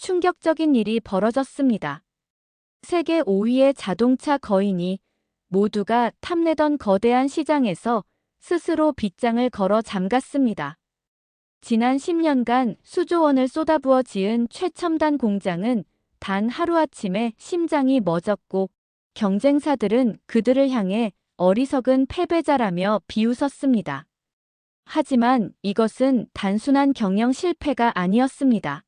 충격적인 일이 벌어졌습니다. 세계 5위의 자동차 거인이 모두가 탐내던 거대한 시장에서 스스로 빗장을 걸어 잠갔습니다. 지난 10년간 수조 원을 쏟아부어 지은 최첨단 공장은 단 하루아침에 심장이 멎었고 경쟁사들은 그들을 향해 어리석은 패배자라며 비웃었습니다. 하지만 이것은 단순한 경영 실패가 아니었습니다.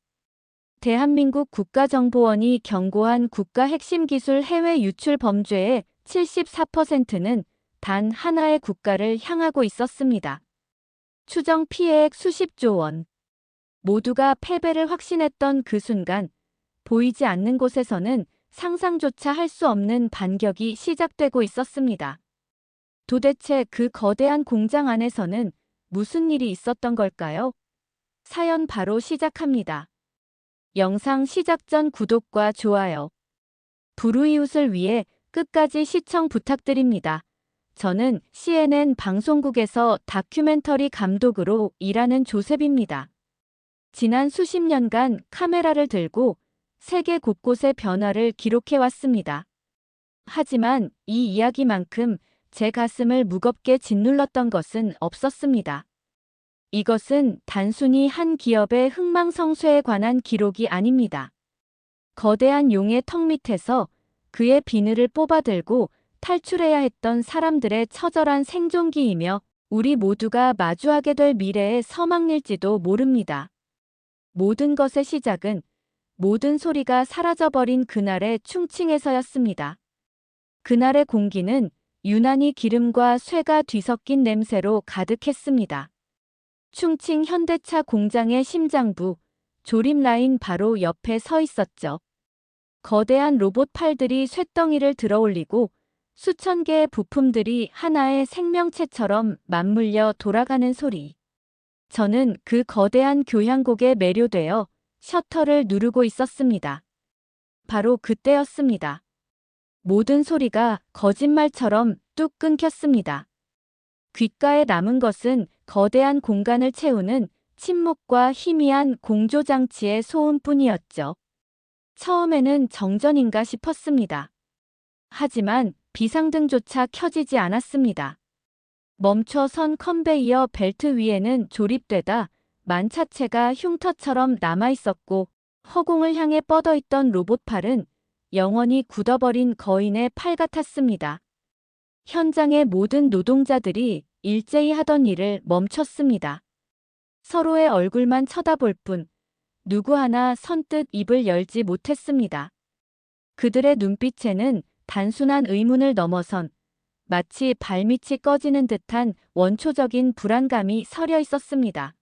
대한민국 국가정보원이 경고한 국가 핵심 기술 해외 유출 범죄의 74%는 단 하나의 국가를 향하고 있었습니다. 추정 피해액 수십조 원. 모두가 패배를 확신했던 그 순간 보이지 않는 곳에서는 상상조차 할 수 없는 반격이 시작되고 있었습니다. 도대체 그 거대한 공장 안에서는 무슨 일이 있었던 걸까요? 사연 바로 시작합니다. 영상 시작 전 구독과 좋아요, 불우이웃을 위해 끝까지 시청 부탁드립니다. 저는 CNN 방송국에서 다큐멘터리 감독으로 일하는 조셉입니다. 지난 수십 년간 카메라를 들고 세계 곳곳의 변화를 기록해왔습니다. 하지만 이 이야기만큼 제 가슴을 무겁게 짓눌렀던 것은 없었습니다. 이것은 단순히 한 기업의 흥망성쇠에 관한 기록이 아닙니다. 거대한 용의 턱 밑에서 그의 비늘을 뽑아들고 탈출해야 했던 사람들의 처절한 생존기이며 우리 모두가 마주하게 될 미래의 서막일지도 모릅니다. 모든 것의 시작은 모든 소리가 사라져버린 그날의 충칭에서였습니다. 그날의 공기는 유난히 기름과 쇠가 뒤섞인 냄새로 가득했습니다. 충칭 현대차 공장의 심장부, 조립 라인 바로 옆에 서 있었죠. 거대한 로봇 팔들이 쇳덩이를 들어올리고 수천 개의 부품들이 하나의 생명체처럼 맞물려 돌아가는 소리. 저는 그 거대한 교향곡에 매료되어 셔터를 누르고 있었습니다. 바로 그때였습니다. 모든 소리가 거짓말처럼 뚝 끊겼습니다. 귓가에 남은 것은 거대한 공간을 채우는 침묵과 희미한 공조장치의 소음뿐이었죠. 처음에는 정전인가 싶었습니다. 하지만 비상등조차 켜지지 않았습니다. 멈춰선 컨베이어 벨트 위에는 조립되다 만차체가 흉터처럼 남아있었고 허공을 향해 뻗어있던 로봇팔은 영원히 굳어버린 거인의 팔 같았습니다. 현장의 모든 노동자들이 일제히 하던 일을 멈췄습니다. 서로의 얼굴만 쳐다볼 뿐 누구 하나 선뜻 입을 열지 못했습니다. 그들의 눈빛에는 단순한 의문을 넘어선 마치 발밑이 꺼지는 듯한 원초적인 불안감이 서려 있었습니다.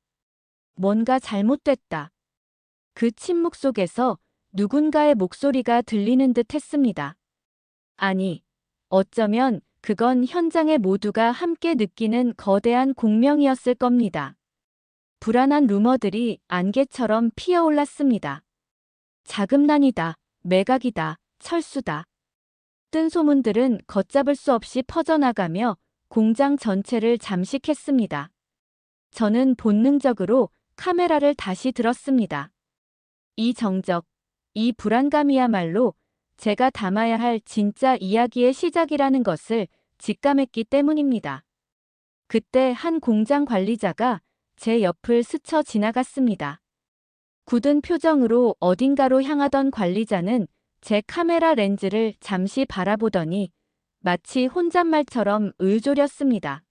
뭔가 잘못됐다. 그 침묵 속에서 누군가의 목소리가 들리는 듯 했습니다. 아니, 어쩌면 그건 현장의 모두가 함께 느끼는 거대한 공명이었을 겁니다. 불안한 루머들이 안개처럼 피어올랐습니다. 자금난이다, 매각이다, 철수다. 뜬 소문들은 걷잡을 수 없이 퍼져나가며 공장 전체를 잠식했습니다. 저는 본능적으로 카메라를 다시 들었습니다. 이 정적, 이 불안감이야말로 제가 담아야 할 진짜 이야기의 시작이라는 것을 직감했기 때문입니다. 그때 한 공장 관리자가 제 옆을 스쳐 지나갔습니다. 굳은 표정으로 어딘가로 향하던 관리자는 제 카메라 렌즈를 잠시 바라보더니 마치 혼잣말처럼 을조렸습니다.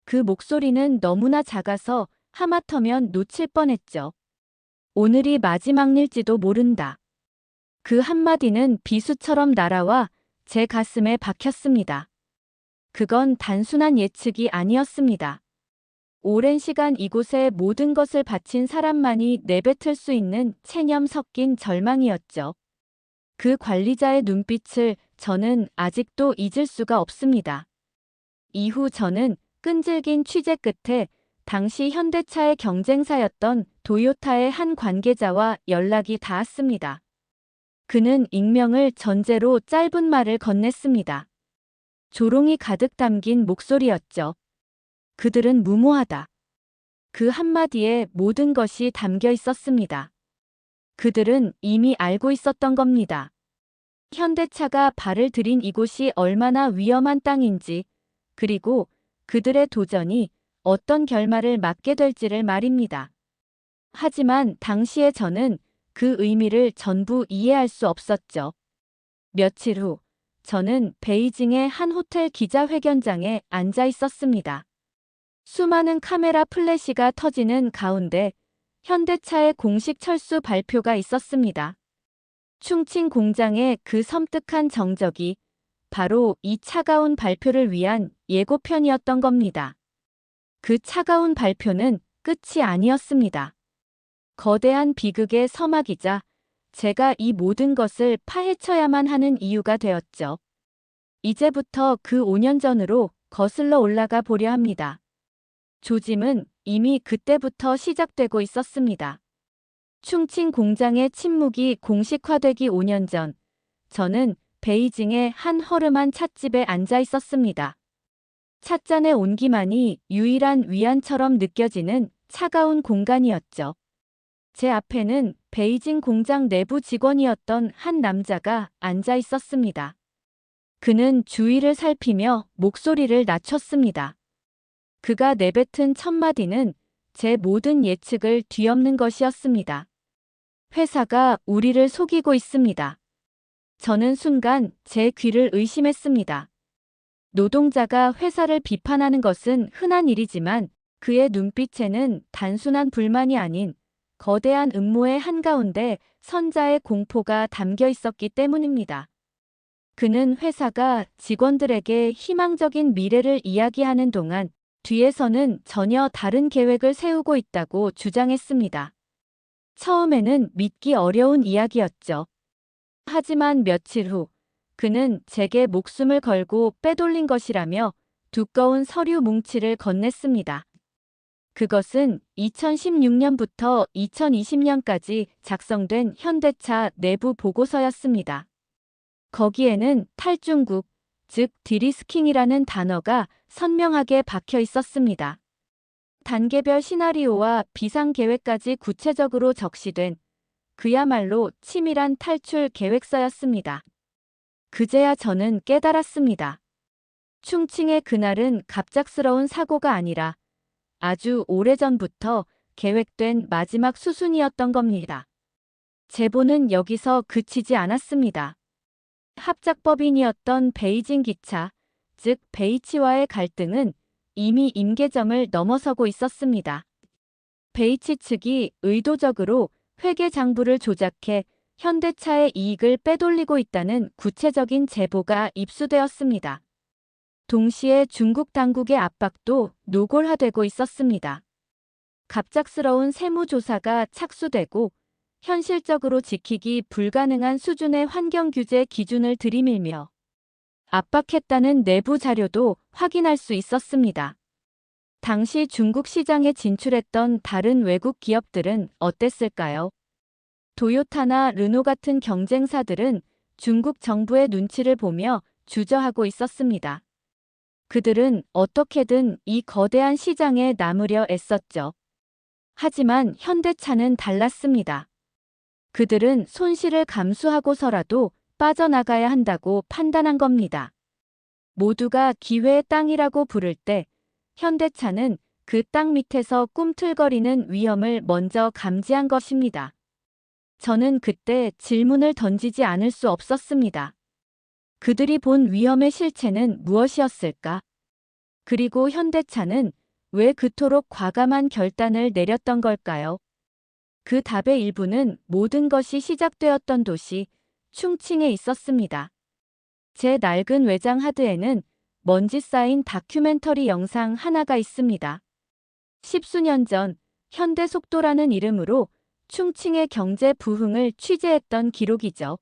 그 목소리는 너무나 작아서 하마터면 놓칠 뻔했죠. 오늘이 마지막 일지도 모른다. 그 한마디는 비수처럼 날아와 제 가슴에 박혔습니다. 그건 단순한 예측이 아니었습니다. 오랜 시간 이곳에 모든 것을 바친 사람만이 내뱉을 수 있는 체념 섞인 절망이었죠. 그 관리자의 눈빛을 저는 아직도 잊을 수가 없습니다. 이후 저는 끈질긴 취재 끝에 당시 현대차의 경쟁사였던 도요타의 한 관계자와 연락이 닿았습니다. 그는 익명을 전제로 짧은 말을 건넸습니다. 조롱이 가득 담긴 목소리였죠. 그들은 무모하다. 그 한마디에 모든 것이 담겨 있었습니다. 그들은 이미 알고 있었던 겁니다. 현대차가 발을 들인 이곳이 얼마나 위험한 땅인지, 그리고 그들의 도전이 어떤 결말을 맞게 될지를 말입니다. 하지만 당시의 저는 그 의미를 전부 이해할 수 없었죠. 며칠 후, 저는 베이징의 한 호텔 기자회견장에 앉아 있었습니다. 수많은 카메라 플래시가 터지는 가운데 현대차의 공식 철수 발표가 있었습니다. 충칭 공장의 그 섬뜩한 정적이 바로 이 차가운 발표를 위한 예고편이었던 겁니다. 그 차가운 발표는 끝이 아니었습니다. 거대한 비극의 서막이자 제가 이 모든 것을 파헤쳐야만 하는 이유가 되었죠. 이제부터 그 5년 전으로 거슬러 올라가 보려 합니다. 조짐은 이미 그때부터 시작되고 있었습니다. 충칭 공장의 침묵이 공식화되기 5년 전, 저는 베이징의 한 허름한 찻집에 앉아 있었습니다. 찻잔의 온기만이 유일한 위안처럼 느껴지는 차가운 공간이었죠. 제 앞에는 베이징 공장 내부 직원이었던 한 남자가 앉아 있었습니다. 그는 주위를 살피며 목소리를 낮췄습니다. 그가 내뱉은 첫 마디는 제 모든 예측을 뒤엎는 것이었습니다. 회사가 우리를 속이고 있습니다. 저는 순간 제 귀를 의심했습니다. 노동자가 회사를 비판하는 것은 흔한 일이지만 그의 눈빛에는 단순한 불만이 아닌 거대한 음모의 한가운데 선자의 공포가 담겨 있었기 때문입니다. 그는 회사가 직원들에게 희망적인 미래를 이야기하는 동안 뒤에서는 전혀 다른 계획을 세우고 있다고 주장했습니다. 처음에는 믿기 어려운 이야기였죠. 하지만 며칠 후 그는 제게 목숨을 걸고 빼돌린 것이라며 두꺼운 서류 뭉치를 건넸습니다. 그것은 2016년부터 2020년까지 작성된 현대차 내부 보고서였습니다. 거기에는 탈중국, 즉 디리스킹이라는 단어가 선명하게 박혀 있었습니다. 단계별 시나리오와 비상계획까지 구체적으로 적시된 그야말로 치밀한 탈출 계획서였습니다. 그제야 저는 깨달았습니다. 충칭의 그날은 갑작스러운 사고가 아니라 아주 오래전부터 계획된 마지막 수순이었던 겁니다. 제보는 여기서 그치지 않았습니다. 합작법인이었던 베이징 기차, 즉 베이치와의 갈등은 이미 임계점을 넘어서고 있었습니다. 베이치 측이 의도적으로 회계 장부를 조작해 현대차의 이익을 빼돌리고 있다는 구체적인 제보가 입수되었습니다. 동시에 중국 당국의 압박도 노골화되고 있었습니다. 갑작스러운 세무조사가 착수되고 현실적으로 지키기 불가능한 수준의 환경규제 기준을 들이밀며 압박했다는 내부 자료도 확인할 수 있었습니다. 당시 중국 시장에 진출했던 다른 외국 기업들은 어땠을까요? 도요타나 르노 같은 경쟁사들은 중국 정부의 눈치를 보며 주저하고 있었습니다. 그들은 어떻게든 이 거대한 시장에 남으려 애썼죠. 하지만 현대차는 달랐습니다. 그들은 손실을 감수하고서라도 빠져나가야 한다고 판단한 겁니다. 모두가 기회의 땅이라고 부를 때 현대차는 그 땅 밑에서 꿈틀거리는 위험을 먼저 감지한 것입니다. 저는 그때 질문을 던지지 않을 수 없었습니다. 그들이 본 위험의 실체는 무엇이었을까? 그리고 현대차는 왜 그토록 과감한 결단을 내렸던 걸까요? 그 답의 일부는 모든 것이 시작되었던 도시 충칭에 있었습니다. 제 낡은 외장 하드에는 먼지 쌓인 다큐멘터리 영상 하나가 있습니다. 10수년 전 현대속도라는 이름으로 충칭의 경제 부흥을 취재했던 기록이죠.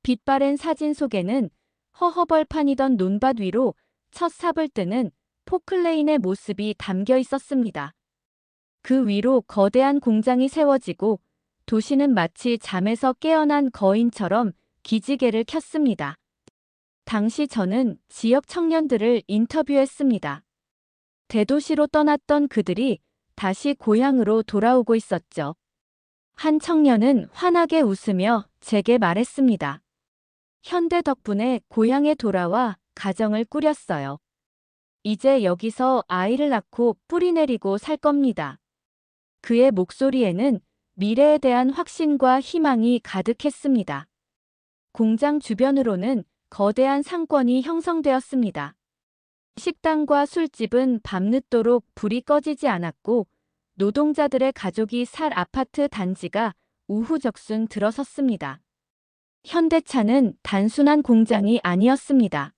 빛바랜 사진 속에는 허허벌판이던 논밭 위로 첫 삽을 뜨는 포클레인의 모습이 담겨 있었습니다. 그 위로 거대한 공장이 세워지고 도시는 마치 잠에서 깨어난 거인처럼 기지개를 켰습니다. 당시 저는 지역 청년들을 인터뷰했습니다. 대도시로 떠났던 그들이 다시 고향으로 돌아오고 있었죠. 한 청년은 환하게 웃으며 제게 말했습니다. 현대 덕분에 고향에 돌아와 가정을 꾸렸어요. 이제 여기서 아이를 낳고 뿌리 내리고 살 겁니다. 그의 목소리에는 미래에 대한 확신과 희망이 가득했습니다. 공장 주변으로는 거대한 상권이 형성되었습니다. 식당과 술집은 밤늦도록 불이 꺼지지 않았고 노동자들의 가족이 살 아파트 단지가 우후적순 들어섰습니다. 현대차는 단순한 공장이 아니었습니다.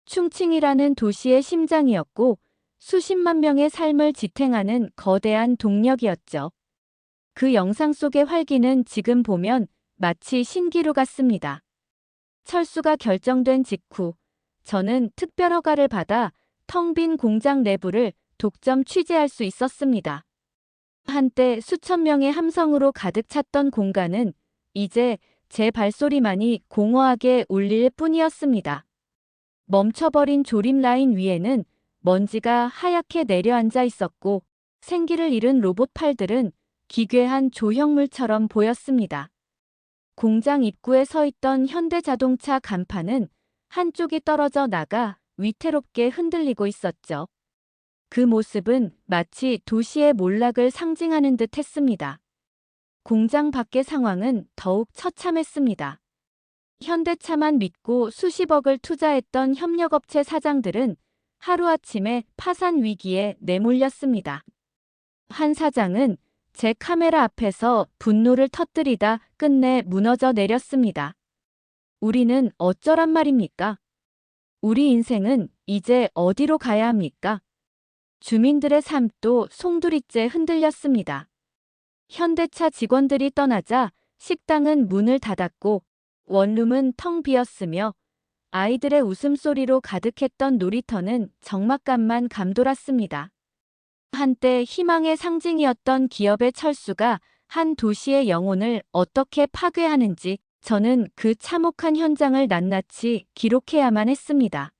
충칭이라는 도시의 심장이었고 수십만 명의 삶을 지탱하는 거대한 동력이었죠. 그 영상 속의 활기는 지금 보면 마치 신기루 같습니다. 철수가 결정된 직후 저는 특별 허가를 받아 텅 빈 공장 내부를 독점 취재할 수 있었습니다. 한때 수천 명의 함성으로 가득 찼던 공간은 이제 제 발소리만이 공허하게 울릴 뿐이었습니다. 멈춰버린 조립 라인 위에는 먼지가 하얗게 내려앉아 있었고 생기를 잃은 로봇 팔들은 기괴한 조형물처럼 보였습니다. 공장 입구에 서 있던 현대자동차 간판은 한쪽이 떨어져 나가 위태롭게 흔들리고 있었죠. 그 모습은 마치 도시의 몰락을 상징하는 듯 했습니다. 공장 밖의 상황은 더욱 처참했습니다. 현대차만 믿고 수십억을 투자했던 협력업체 사장들은 하루아침에 파산 위기에 내몰렸습니다. 한 사장은 제 카메라 앞에서 분노를 터뜨리다 끝내 무너져 내렸습니다. 우리는 어쩌란 말입니까? 우리 인생은 이제 어디로 가야 합니까? 주민들의 삶도 송두리째 흔들렸습니다. 현대차 직원들이 떠나자 식당은 문을 닫았고 원룸은 텅 비었으며 아이들의 웃음소리로 가득했던 놀이터는 적막감만 감돌았습니다. 한때 희망의 상징이었던 기업의 철수가 한 도시의 영혼을 어떻게 파괴하는지 저는 그 참혹한 현장을 낱낱이 기록해야만 했습니다.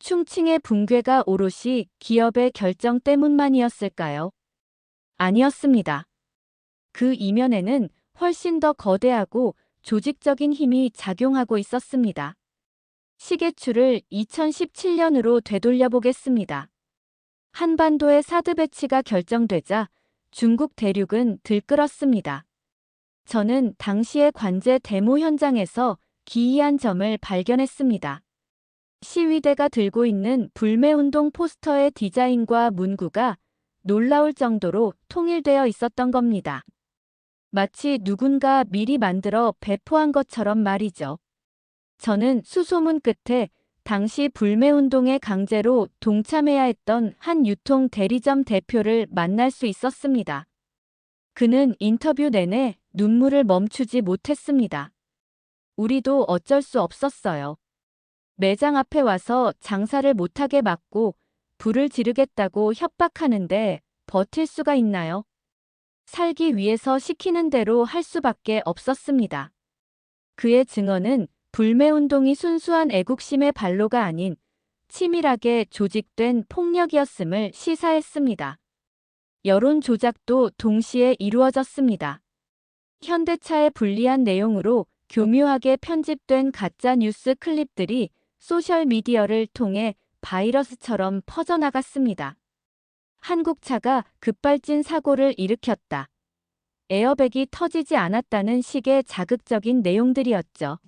충칭의 붕괴가 오롯이 기업의 결정 때문만이었을까요? 아니었습니다. 그 이면에는 훨씬 더 거대하고 조직적인 힘이 작용하고 있었습니다. 시계추를 2017년으로 되돌려 보겠습니다. 한반도의 사드 배치가 결정되자 중국 대륙은 들끓었습니다. 저는 당시의 관제 데모 현장에서 기이한 점을 발견했습니다. 시위대가 들고 있는 불매운동 포스터의 디자인과 문구가 놀라울 정도로 통일되어 있었던 겁니다. 마치 누군가 미리 만들어 배포한 것처럼 말이죠. 저는 수소문 끝에 당시 불매운동에 강제로 동참해야 했던 한 유통 대리점 대표를 만날 수 있었습니다. 그는 인터뷰 내내 눈물을 멈추지 못했습니다. 우리도 어쩔 수 없었어요. 매장 앞에 와서 장사를 못하게 막고 불을 지르겠다고 협박하는데 버틸 수가 있나요? 살기 위해서 시키는 대로 할 수밖에 없었습니다. 그의 증언은 불매운동이 순수한 애국심의 발로가 아닌 치밀하게 조직된 폭력이었음을 시사했습니다. 여론 조작도 동시에 이루어졌습니다. 현대차의 불리한 내용으로 교묘하게 편집된 가짜 뉴스 클립들이 소셜미디어를 통해 바이러스처럼 퍼져나갔습니다. 한국차가 급발진 사고를 일으켰다. 에어백이 터지지 않았다는 식의 자극적인 내용들이었죠.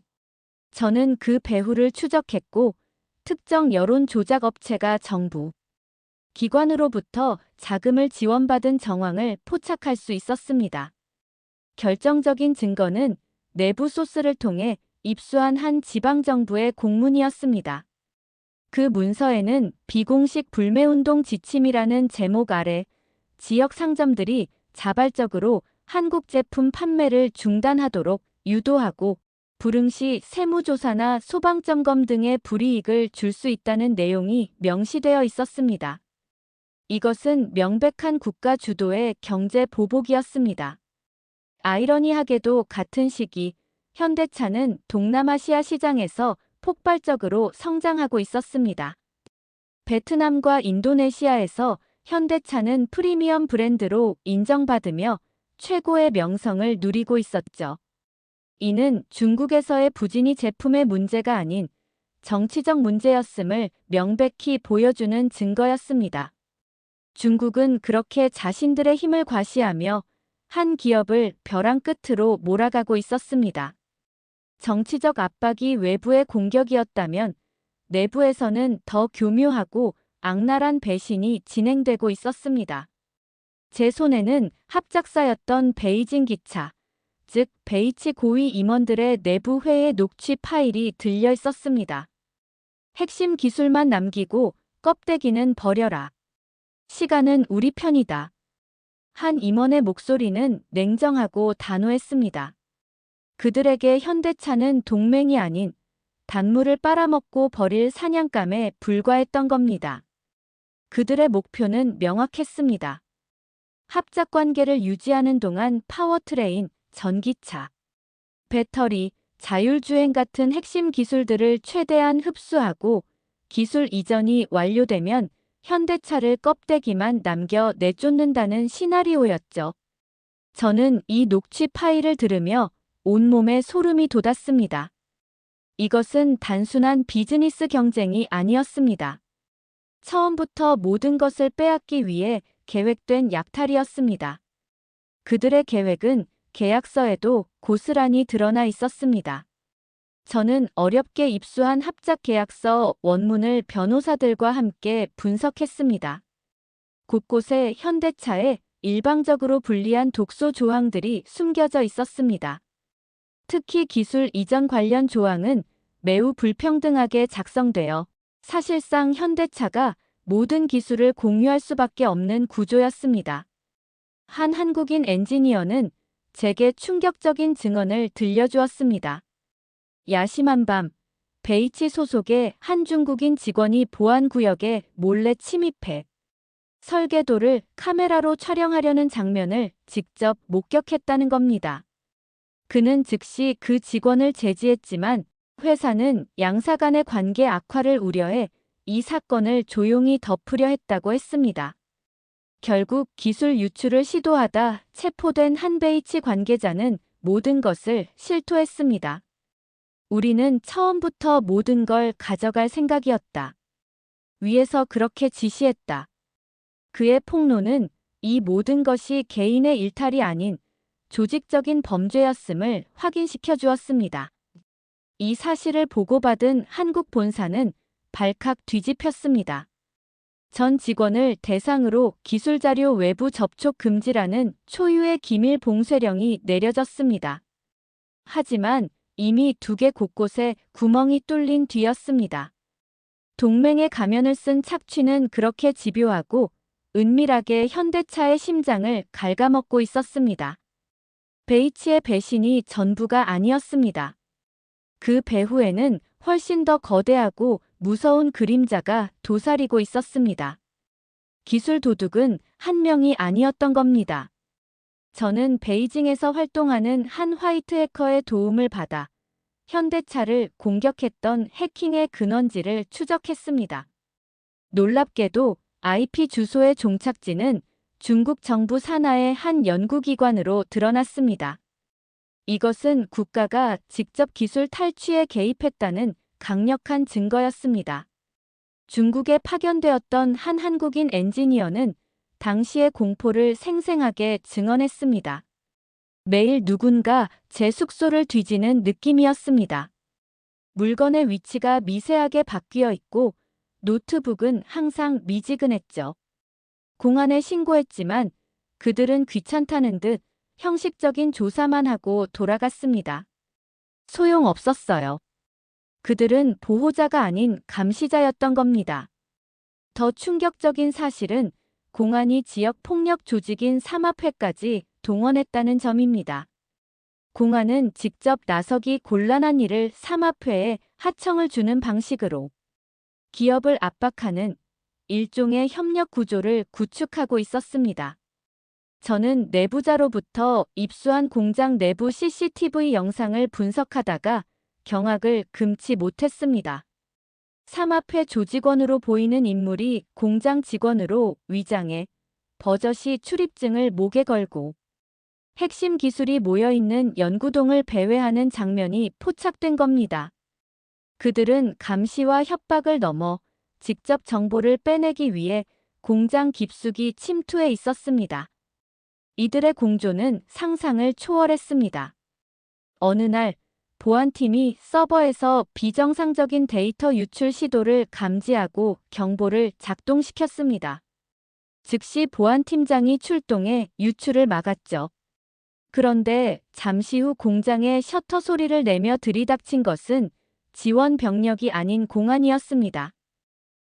저는 그 배후를 추적했고 특정 여론 조작 업체가 정부, 기관으로부터 자금을 지원받은 정황을 포착할 수 있었습니다. 결정적인 증거는 내부 소스를 통해 입수한 한 지방정부의 공문이었습니다. 그 문서에는 비공식 불매운동 지침이라는 제목 아래 지역 상점들이 자발적으로 한국 제품 판매를 중단하도록 유도하고 불응시 세무조사나 소방점검 등의 불이익을 줄 수 있다는 내용이 명시되어 있었습니다. 이것은 명백한 국가 주도의 경제 보복이었습니다. 아이러니하게도 같은 시기 현대차는 동남아시아 시장에서 폭발적으로 성장하고 있었습니다. 베트남과 인도네시아에서 현대차는 프리미엄 브랜드로 인정받으며 최고의 명성을 누리고 있었죠. 이는 중국에서의 부진이 제품의 문제가 아닌 정치적 문제였음을 명백히 보여주는 증거였습니다. 중국은 그렇게 자신들의 힘을 과시하며 한 기업을 벼랑 끝으로 몰아가고 있었습니다. 정치적 압박이 외부의 공격이었다면 내부에서는 더 교묘하고 악랄한 배신이 진행되고 있었습니다. 제 손에는 합작사였던 베이징 기차, 즉 베이치 고위 임원들의 내부 회의 녹취 파일이 들려 있었습니다. 핵심 기술만 남기고 껍데기는 버려라. 시간은 우리 편이다. 한 임원의 목소리는 냉정하고 단호했습니다. 그들에게 현대차는 동맹이 아닌 단물을 빨아먹고 버릴 사냥감에 불과했던 겁니다. 그들의 목표는 명확했습니다. 합작 관계를 유지하는 동안 파워트레인, 전기차, 배터리, 자율주행 같은 핵심 기술들을 최대한 흡수하고 기술 이전이 완료되면 현대차를 껍데기만 남겨 내쫓는다는 시나리오였죠. 저는 이 녹취 파일을 들으며 온몸에 소름이 돋았습니다. 이것은 단순한 비즈니스 경쟁이 아니었습니다. 처음부터 모든 것을 빼앗기 위해 계획된 약탈이었습니다. 그들의 계획은 계약서에도 고스란히 드러나 있었습니다. 저는 어렵게 입수한 합작 계약서 원문을 변호사들과 함께 분석했습니다. 곳곳에 현대차에 일방적으로 불리한 독소 조항들이 숨겨져 있었습니다. 특히 기술 이전 관련 조항은 매우 불평등하게 작성되어 사실상 현대차가 모든 기술을 공유할 수밖에 없는 구조였습니다. 한 한국인 엔지니어는 제게 충격적인 증언을 들려주었습니다. 야심한 밤, 베이치 소속의 한 중국인 직원이 보안구역에 몰래 침입해 설계도를 카메라로 촬영하려는 장면을 직접 목격했다는 겁니다. 그는 즉시 그 직원을 제지했지만 회사는 양사 간의 관계 악화를 우려해 이 사건을 조용히 덮으려 했다고 했습니다. 결국 기술 유출을 시도하다 체포된 한 베이치 관계자는 모든 것을 실토했습니다. 우리는 처음부터 모든 걸 가져갈 생각이었다. 위에서 그렇게 지시했다. 그의 폭로는 이 모든 것이 개인의 일탈이 아닌 조직적인 범죄였음을 확인시켜 주었습니다. 이 사실을 보고받은 한국 본사는 발칵 뒤집혔습니다. 전 직원을 대상으로 기술자료 외부 접촉 금지라는 초유의 기밀 봉쇄령이 내려졌습니다. 하지만 이미 2개 곳곳에 구멍이 뚫린 뒤였습니다. 동맹의 가면을 쓴 착취는 그렇게 집요하고 은밀하게 현대차의 심장을 갉아먹고 있었습니다. 베이치의 배신이 전부가 아니었습니다. 그 배후에는 훨씬 더 거대하고 무서운 그림자가 도사리고 있었습니다. 기술 도둑은 한 명이 아니었던 겁니다. 저는 베이징에서 활동하는 한 화이트 해커의 도움을 받아 현대차를 공격했던 해킹의 근원지를 추적했습니다. 놀랍게도 IP 주소의 종착지는 중국 정부 산하의 한 연구기관으로 드러났습니다. 이것은 국가가 직접 기술 탈취에 개입했다는 강력한 증거였습니다. 중국에 파견되었던 한 한국인 엔지니어는 당시의 공포를 생생하게 증언했습니다. 매일 누군가 제 숙소를 뒤지는 느낌이었습니다. 물건의 위치가 미세하게 바뀌어 있고 노트북은 항상 미지근했죠. 공안에 신고했지만 그들은 귀찮다는 듯 형식적인 조사만 하고 돌아갔습니다. 소용없었어요. 그들은 보호자가 아닌 감시자였던 겁니다. 더 충격적인 사실은 공안이 지역 폭력 조직인 삼합회까지 동원했다는 점입니다. 공안은 직접 나서기 곤란한 일을 삼합회에 하청을 주는 방식으로 기업을 압박하는 일종의 협력 구조를 구축하고 있었습니다. 저는 내부자로부터 입수한 공장 내부 CCTV 영상을 분석하다가 경악을 금치 못했습니다. 삼합회 조직원으로 보이는 인물이 공장 직원으로 위장해 버젓이 출입증을 목에 걸고 핵심 기술이 모여있는 연구동을 배회하는 장면이 포착된 겁니다. 그들은 감시와 협박을 넘어 직접 정보를 빼내기 위해 공장 깊숙이 침투해 있었습니다. 이들의 공조는 상상을 초월했습니다. 어느 날 보안팀이 서버에서 비정상적인 데이터 유출 시도를 감지하고 경보를 작동시켰습니다. 즉시 보안팀장이 출동해 유출을 막았죠. 그런데 잠시 후 공장에 셔터 소리를 내며 들이닥친 것은 지원 병력이 아닌 공안이었습니다.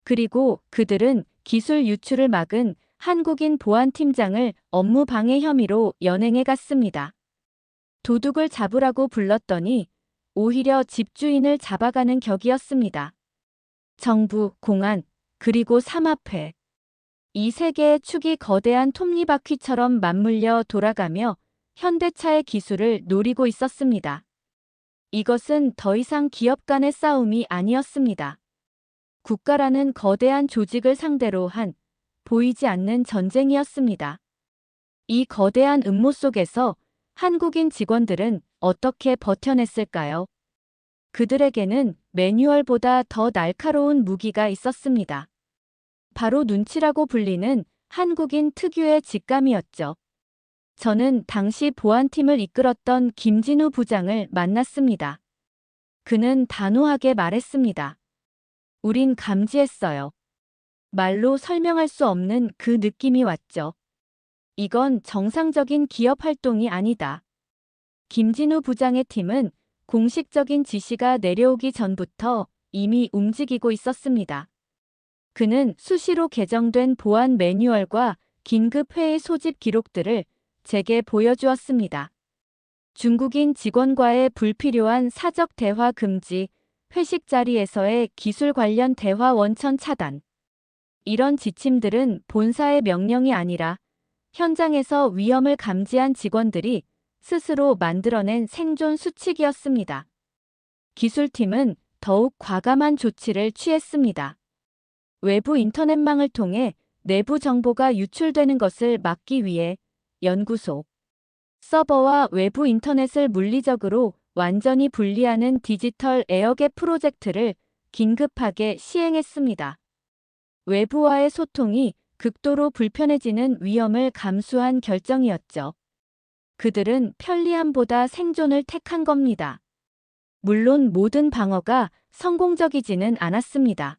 그리고 그들은 기술 유출을 막은 한국인 보안팀장을 업무 방해 혐의로 연행해 갔습니다. 도둑을 잡으라고 불렀더니 오히려 집주인을 잡아가는 격이었습니다. 정부, 공안, 그리고 삼합회. 이 세 개의 축이 거대한 톱니바퀴처럼 맞물려 돌아가며 현대차의 기술을 노리고 있었습니다. 이것은 더 이상 기업 간의 싸움이 아니었습니다. 국가라는 거대한 조직을 상대로 한 보이지 않는 전쟁이었습니다. 이 거대한 음모 속에서 한국인 직원들은 어떻게 버텨냈을까요? 그들에게는 매뉴얼보다 더 날카로운 무기가 있었습니다. 바로 눈치라고 불리는 한국인 특유의 직감이었죠. 저는 당시 보안팀을 이끌었던 김진우 부장을 만났습니다. 그는 단호하게 말했습니다. 우린 감지했어요. 말로 설명할 수 없는 그 느낌이 왔죠. 이건 정상적인 기업 활동이 아니다. 김진우 부장의 팀은 공식적인 지시가 내려오기 전부터 이미 움직이고 있었습니다. 그는 수시로 개정된 보안 매뉴얼과 긴급 회의 소집 기록들을 제게 보여주었습니다. 중국인 직원과의 불필요한 사적 대화 금지, 회식 자리에서의 기술 관련 대화 원천 차단. 이런 지침들은 본사의 명령이 아니라 현장에서 위험을 감지한 직원들이 스스로 만들어낸 생존 수칙이었습니다. 기술팀은 더욱 과감한 조치를 취했습니다. 외부 인터넷망을 통해 내부 정보가 유출되는 것을 막기 위해 연구소, 서버와 외부 인터넷을 물리적으로 완전히 분리하는 디지털 에어갭 프로젝트를 긴급하게 시행했습니다. 외부와의 소통이 극도로 불편해지는 위험을 감수한 결정이었죠. 그들은 편리함보다 생존을 택한 겁니다. 물론 모든 방어가 성공적이지는 않았습니다.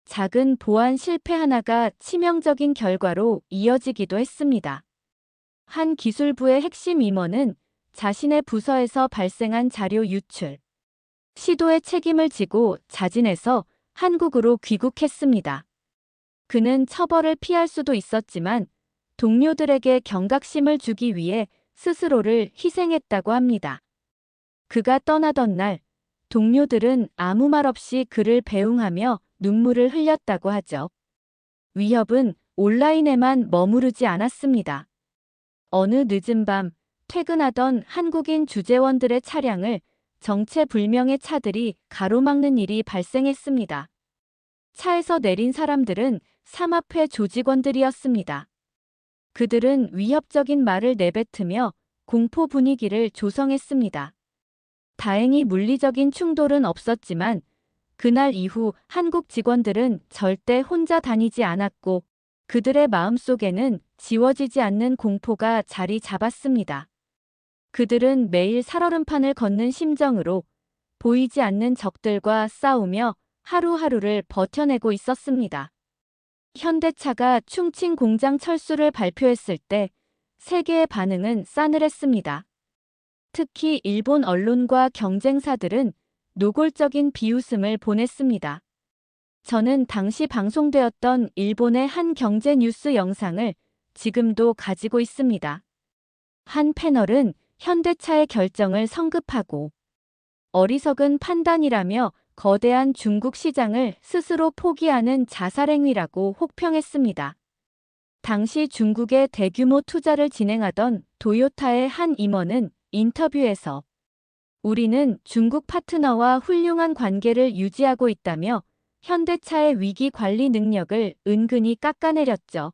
작은 보안 실패 하나가 치명적인 결과로 이어지기도 했습니다. 한 기술부의 핵심 임원은 자신의 부서에서 발생한 자료 유출 시도의 책임을 지고 자진해서 한국으로 귀국했습니다. 그는 처벌을 피할 수도 있었지만 동료들에게 경각심을 주기 위해 스스로를 희생했다고 합니다. 그가 떠나던 날 동료들은 아무 말 없이 그를 배웅하며 눈물을 흘렸다고 하죠. 위협은 온라인에만 머무르지 않았습니다. 어느 늦은 밤 퇴근하던 한국인 주재원들의 차량을 정체불명의 차들이 가로막는 일이 발생했습니다. 차에서 내린 사람들은 삼합회 조직원들이었습니다. 그들은 위협적인 말을 내뱉으며 공포 분위기를 조성했습니다. 다행히 물리적인 충돌은 없었지만 그날 이후 한국 직원들은 절대 혼자 다니지 않았고 그들의 마음속에는 지워지지 않는 공포가 자리 잡았습니다. 그들은 매일 살얼음판을 걷는 심정으로 보이지 않는 적들과 싸우며 하루하루를 버텨내고 있었습니다. 현대차가 충칭 공장 철수를 발표했을 때 세계의 반응은 싸늘했습니다. 특히 일본 언론과 경쟁사들은 노골적인 비웃음을 보냈습니다. 저는 당시 방송되었던 일본의 한 경제 뉴스 영상을 지금도 가지고 있습니다. 한 패널은 현대차의 결정을 성급하고 어리석은 판단이라며 거대한 중국 시장을 스스로 포기하는 자살행위라고 혹평했습니다. 당시 중국에 대규모 투자를 진행하던 도요타의 한 임원은 인터뷰에서 우리는 중국 파트너와 훌륭한 관계를 유지하고 있다며 현대차의 위기 관리 능력을 은근히 깎아내렸죠.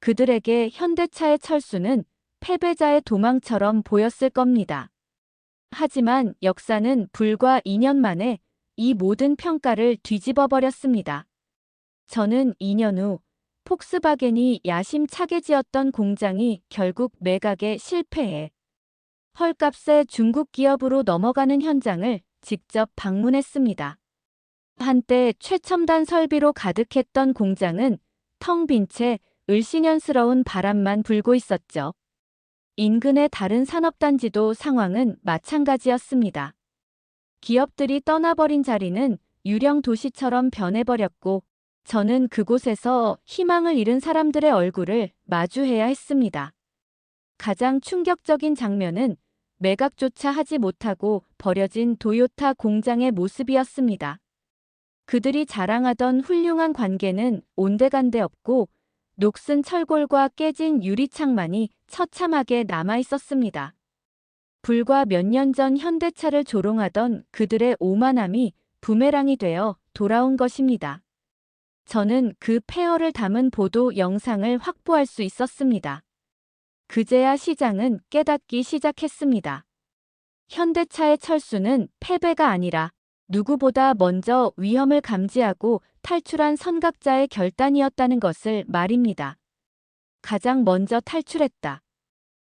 그들에게 현대차의 철수는 패배자의 도망처럼 보였을 겁니다. 하지만 역사는 불과 2년 만에 이 모든 평가를 뒤집어 버렸습니다. 저는 2년 후 폭스바겐이 야심차게 지었던 공장이 결국 매각에 실패해 헐값에 중국 기업으로 넘어가는 현장을 직접 방문했습니다. 한때 최첨단 설비로 가득했던 공장은 텅 빈 채 을씨년스러운 바람만 불고 있었죠. 인근의 다른 산업단지도 상황은 마찬가지였습니다. 기업들이 떠나버린 자리는 유령 도시처럼 변해버렸고 저는 그곳에서 희망을 잃은 사람들의 얼굴을 마주해야 했습니다. 가장 충격적인 장면은 매각조차 하지 못하고 버려진 도요타 공장의 모습이었습니다. 그들이 자랑하던 훌륭한 관계는 온데간데 없고 녹슨 철골과 깨진 유리창만이 처참하게 남아 있었습니다. 불과 몇 년 전 현대차를 조롱하던 그들의 오만함이 부메랑이 되어 돌아온 것입니다. 저는 그 폐허를 담은 보도 영상을 확보할 수 있었습니다. 그제야 시장은 깨닫기 시작했습니다. 현대차의 철수는 패배가 아니라 누구보다 먼저 위험을 감지하고 탈출한 선각자의 결단이었다는 것을 말입니다. 가장 먼저 탈출했다.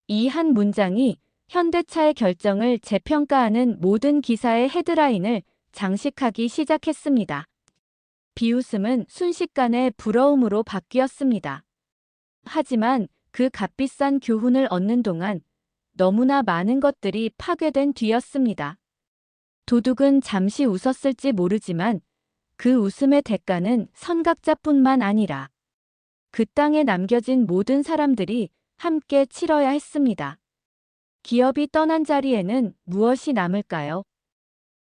이 한 문장이 현대차의 결정을 재평가하는 모든 기사의 헤드라인을 장식하기 시작했습니다. 비웃음은 순식간에 부러움으로 바뀌었습니다. 하지만 그 값비싼 교훈을 얻는 동안 너무나 많은 것들이 파괴된 뒤였습니다. 도둑은 잠시 웃었을지 모르지만 그 웃음의 대가는 선각자뿐만 아니라 그 땅에 남겨진 모든 사람들이 함께 치러야 했습니다. 기업이 떠난 자리에는 무엇이 남을까요?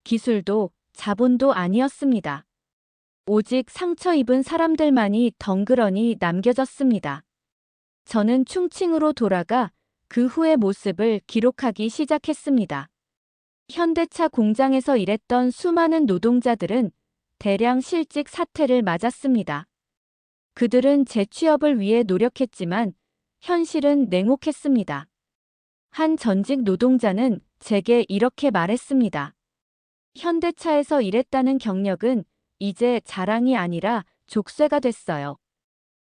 기술도 자본도 아니었습니다. 오직 상처 입은 사람들만이 덩그러니 남겨졌습니다. 저는 충칭으로 돌아가 그 후의 모습을 기록하기 시작했습니다. 현대차 공장에서 일했던 수많은 노동자들은 대량 실직 사태를 맞았습니다. 그들은 재취업을 위해 노력했지만 현실은 냉혹했습니다. 한 전직 노동자는 제게 이렇게 말했습니다. 현대차에서 일했다는 경력은 이제 자랑이 아니라 족쇄가 됐어요.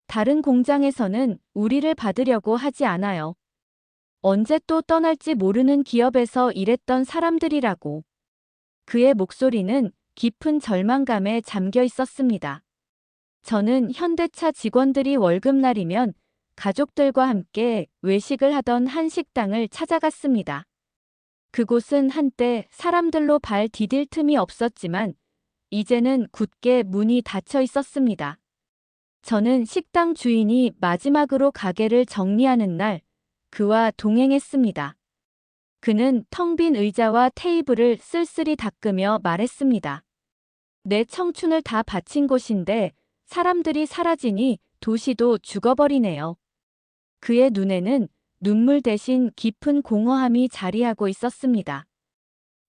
다른 공장에서는 우리를 받으려고 하지 않아요. 언제 또 떠날지 모르는 기업에서 일했던 사람들이라고. 그의 목소리는 깊은 절망감에 잠겨 있었습니다. 저는 현대차 직원들이 월급날이면 가족들과 함께 외식을 하던 한 식당을 찾아갔습니다. 그곳은 한때 사람들로 발 디딜 틈이 없었지만 이제는 굳게 문이 닫혀 있었습니다. 저는 식당 주인이 마지막으로 가게를 정리하는 날 그와 동행했습니다. 그는 텅 빈 의자와 테이블을 쓸쓸히 닦으며 말했습니다. 내 청춘을 다 바친 곳인데 사람들이 사라지니 도시도 죽어버리네요. 그의 눈에는 눈물 대신 깊은 공허함이 자리하고 있었습니다.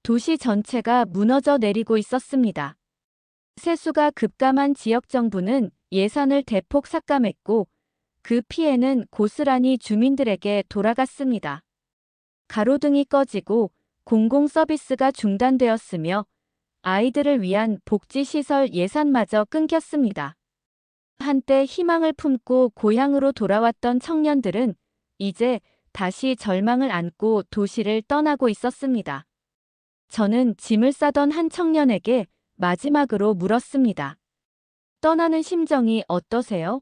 도시 전체가 무너져 내리고 있었습니다. 세수가 급감한 지역 정부는 예산을 대폭 삭감했고 그 피해는 고스란히 주민들에게 돌아갔습니다. 가로등이 꺼지고 공공 서비스가 중단되었으며 아이들을 위한 복지시설 예산마저 끊겼습니다. 한때 희망을 품고 고향으로 돌아왔던 청년들은 이제 다시 절망을 안고 도시를 떠나고 있었습니다. 저는 짐을 싸던 한 청년에게 마지막으로 물었습니다. 떠나는 심정이 어떠세요?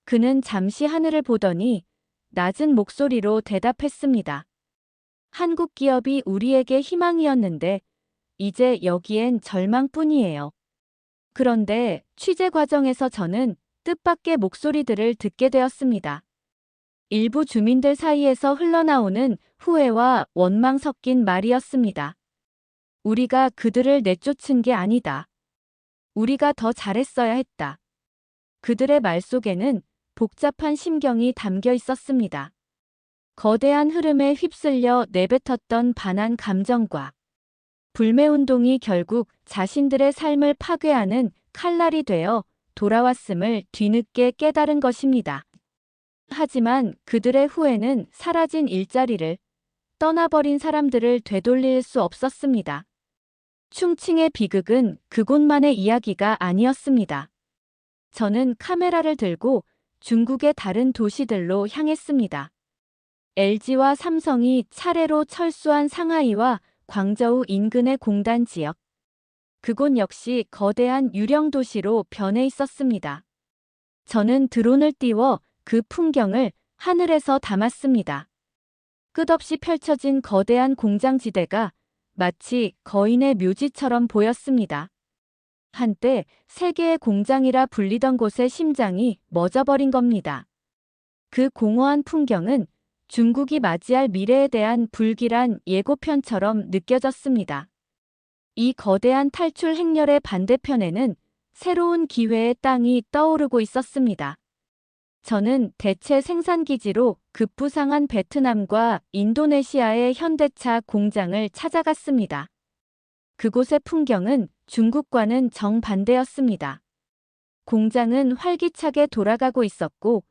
그는 잠시 하늘을 보더니 낮은 목소리로 대답했습니다. 한국 기업이 우리에게 희망이었는데 이제 여기엔 절망뿐이에요. 그런데 취재 과정에서 저는 뜻밖의 목소리들을 듣게 되었습니다. 일부 주민들 사이에서 흘러나오는 후회와 원망 섞인 말이었습니다. 우리가 그들을 내쫓은 게 아니다. 우리가 더 잘했어야 했다. 그들의 말 속에는 복잡한 심경이 담겨 있었습니다. 거대한 흐름에 휩쓸려 내뱉었던 반한 감정과 불매운동이 결국 자신들의 삶을 파괴하는 칼날이 되어 돌아왔음을 뒤늦게 깨달은 것입니다. 하지만 그들의 후회는 사라진 일자리를, 떠나버린 사람들을 되돌릴 수 없었습니다. 충칭의 비극은 그곳만의 이야기가 아니었습니다. 저는 카메라를 들고 중국의 다른 도시들로 향했습니다. LG와 삼성이 차례로 철수한 상하이와 광저우 인근의 공단 지역. 그곳 역시 거대한 유령 도시로 변해 있었습니다. 저는 드론을 띄워 그 풍경을 하늘에서 담았습니다. 끝없이 펼쳐진 거대한 공장지대가 마치 거인의 묘지처럼 보였습니다. 한때 세계의 공장이라 불리던 곳의 심장이 멎어버린 겁니다. 그 공허한 풍경은 중국이 맞이할 미래에 대한 불길한 예고편처럼 느껴졌습니다. 이 거대한 탈출 행렬의 반대편에는 새로운 기회의 땅이 떠오르고 있었습니다. 저는 대체 생산기지로 급부상한 베트남과 인도네시아의 현대차 공장을 찾아갔습니다. 그곳의 풍경은 중국과는 정반대였습니다. 공장은 활기차게 돌아가고 있었고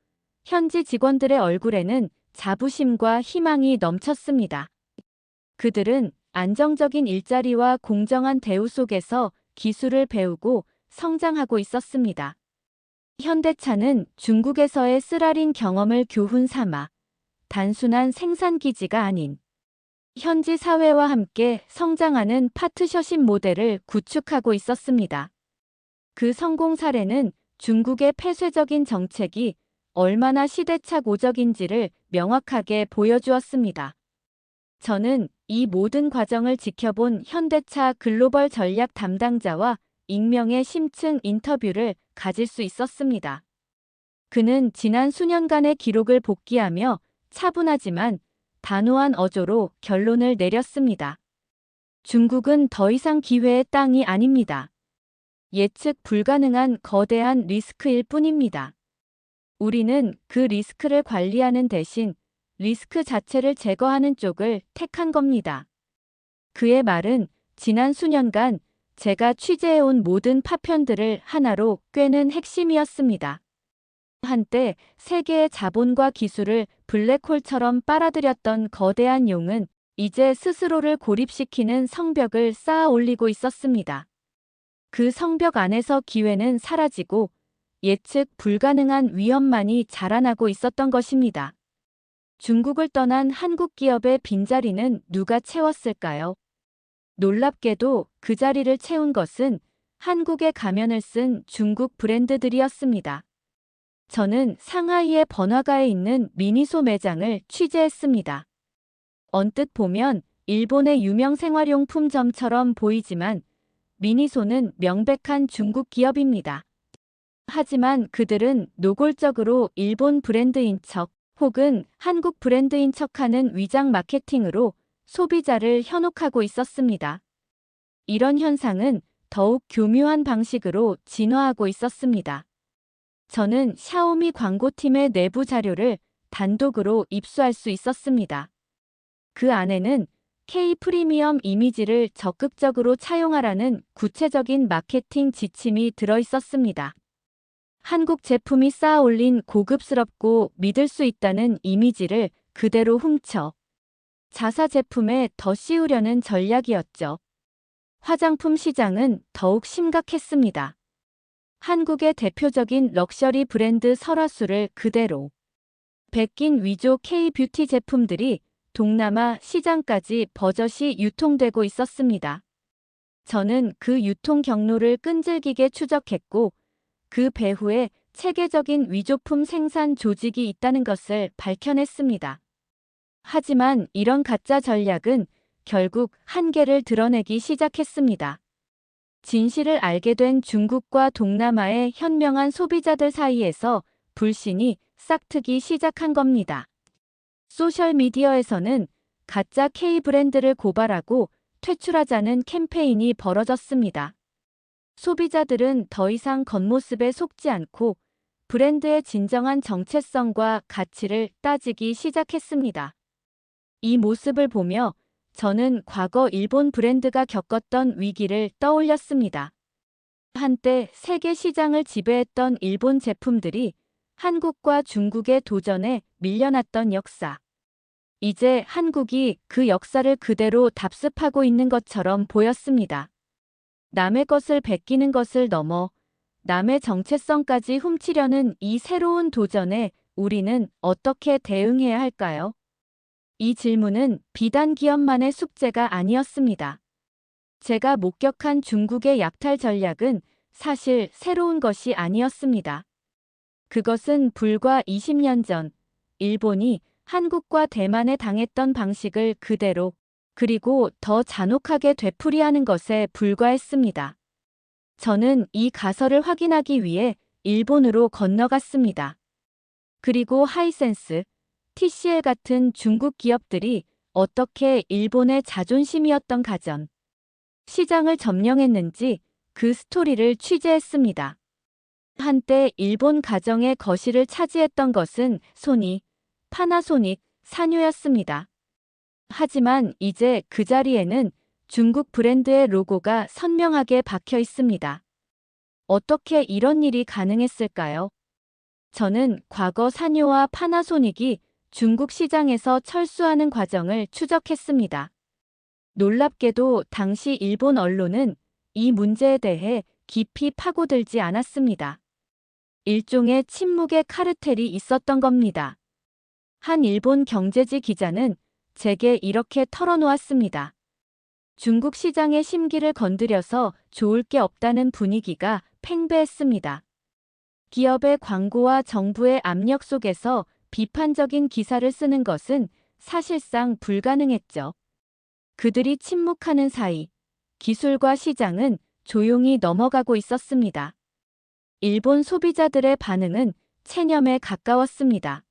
현지 직원들의 얼굴에는 자부심과 희망이 넘쳤습니다. 그들은 안정적인 일자리와 공정한 대우 속에서 기술을 배우고 성장하고 있었습니다. 현대차는 중국에서의 쓰라린 경험을 교훈 삼아 단순한 생산기지가 아닌 현지 사회와 함께 성장하는 파트너십 모델을 구축하고 있었습니다. 그 성공 사례는 중국의 폐쇄적인 정책이 얼마나 시대착오적인지를 명확하게 보여주었습니다. 저는 이 모든 과정을 지켜본 현대차 글로벌 전략 담당자와 익명의 심층 인터뷰를 가질 수 있었습니다. 그는 지난 수년간의 기록을 복기하며 차분하지만 단호한 어조로 결론을 내렸습니다. 중국은 더 이상 기회의 땅이 아닙니다. 예측 불가능한 거대한 리스크일 뿐입니다. 우리는 그 리스크를 관리하는 대신 리스크 자체를 제거하는 쪽을 택한 겁니다. 그의 말은 지난 수년간 제가 취재해온 모든 파편들을 하나로 꿰는 핵심이었습니다. 한때 세계의 자본과 기술을 블랙홀처럼 빨아들였던 거대한 용은 이제 스스로를 고립시키는 성벽을 쌓아 올리고 있었습니다. 그 성벽 안에서 기회는 사라지고 예측 불가능한 위험만이 자라나고 있었던 것입니다. 중국을 떠난 한국 기업의 빈자리는 누가 채웠을까요? 놀랍게도 그 자리를 채운 것은 한국의 가면을 쓴 중국 브랜드들이었습니다. 저는 상하이의 번화가에 있는 미니소 매장을 취재했습니다. 언뜻 보면 일본의 유명 생활용품점처럼 보이지만 미니소는 명백한 중국 기업입니다. 하지만 그들은 노골적으로 일본 브랜드인 척 혹은 한국 브랜드인 척하는 위장 마케팅으로 소비자를 현혹하고 있었습니다. 이런 현상은 더욱 교묘한 방식으로 진화하고 있었습니다. 저는 샤오미 광고팀의 내부 자료를 단독으로 입수할 수 있었습니다. 그 안에는 K 프리미엄 이미지를 적극적으로 차용하라는 구체적인 마케팅 지침이 들어 있었습니다. 한국 제품이 쌓아 올린 고급스럽고 믿을 수 있다는 이미지를 그대로 훔쳐 자사 제품에 더 씌우려는 전략이었죠. 화장품 시장은 더욱 심각했습니다. 한국의 대표적인 럭셔리 브랜드 설화수를 그대로 베낀 위조 K-뷰티 제품들이 동남아 시장까지 버젓이 유통되고 있었습니다. 저는 그 유통 경로를 끈질기게 추적했고 그 배후에 체계적인 위조품 생산 조직이 있다는 것을 밝혀냈습니다. 하지만 이런 가짜 전략은 결국 한계를 드러내기 시작했습니다. 진실을 알게 된 중국과 동남아의 현명한 소비자들 사이에서 불신이 싹트기 시작한 겁니다. 소셜미디어에서는 가짜 K-브랜드를 고발하고 퇴출하자는 캠페인이 벌어졌습니다. 소비자들은 더 이상 겉모습에 속지 않고 브랜드의 진정한 정체성과 가치를 따지기 시작했습니다. 이 모습을 보며 저는 과거 일본 브랜드가 겪었던 위기를 떠올렸습니다. 한때 세계 시장을 지배했던 일본 제품들이 한국과 중국의 도전에 밀려났던 역사. 이제 한국이 그 역사를 그대로 답습하고 있는 것처럼 보였습니다. 남의 것을 베끼는 것을 넘어 남의 정체성까지 훔치려는 이 새로운 도전에 우리는 어떻게 대응해야 할까요? 이 질문은 비단 기업만의 숙제가 아니었습니다. 제가 목격한 중국의 약탈 전략은 사실 새로운 것이 아니었습니다. 그것은 불과 20년 전 일본이 한국과 대만에 당했던 방식을 그대로 그리고 더 잔혹하게 되풀이하는 것에 불과했습니다. 저는 이 가설을 확인하기 위해 일본으로 건너갔습니다. 그리고 하이센스, TCL 같은 중국 기업들이 어떻게 일본의 자존심이었던 가전, 시장을 점령했는지 그 스토리를 취재했습니다. 한때 일본 가정의 거실을 차지했던 것은 소니, 파나소닉, 산요였습니다. 하지만 이제 그 자리에는 중국 브랜드의 로고가 선명하게 박혀 있습니다. 어떻게 이런 일이 가능했을까요? 저는 과거 산요와 파나소닉이 중국 시장에서 철수하는 과정을 추적했습니다. 놀랍게도 당시 일본 언론은 이 문제에 대해 깊이 파고들지 않았습니다. 일종의 침묵의 카르텔이 있었던 겁니다. 한 일본 경제지 기자는 제게 이렇게 털어놓았습니다. 중국 시장의 심기를 건드려서 좋을 게 없다는 분위기가 팽배했습니다. 기업의 광고와 정부의 압력 속에서 비판적인 기사를 쓰는 것은 사실상 불가능했죠. 그들이 침묵하는 사이 기술과 시장은 조용히 넘어가고 있었습니다. 일본 소비자들의 반응은 체념에 가까웠습니다.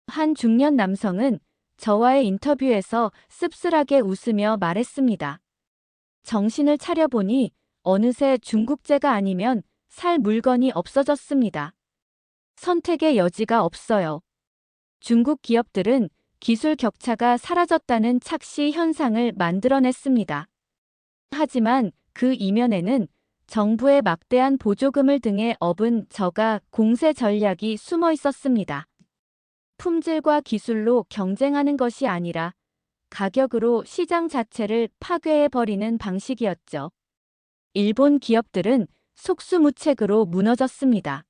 한 중년 남성은 저와의 인터뷰에서 씁쓸하게 웃으며 말했습니다. 정신을 차려보니 어느새 중국제가 아니면 살 물건이 없어졌습니다. 선택의 여지가 없어요. 중국 기업들은 기술 격차가 사라졌다는 착시 현상을 만들어냈습니다. 하지만 그 이면에는 정부의 막대한 보조금을 등에 업은 저가 공세 전략이 숨어 있었습니다. 품질과 기술로 경쟁하는 것이 아니라 가격으로 시장 자체를 파괴해버리는 방식이었죠. 일본 기업들은 속수무책으로 무너졌습니다.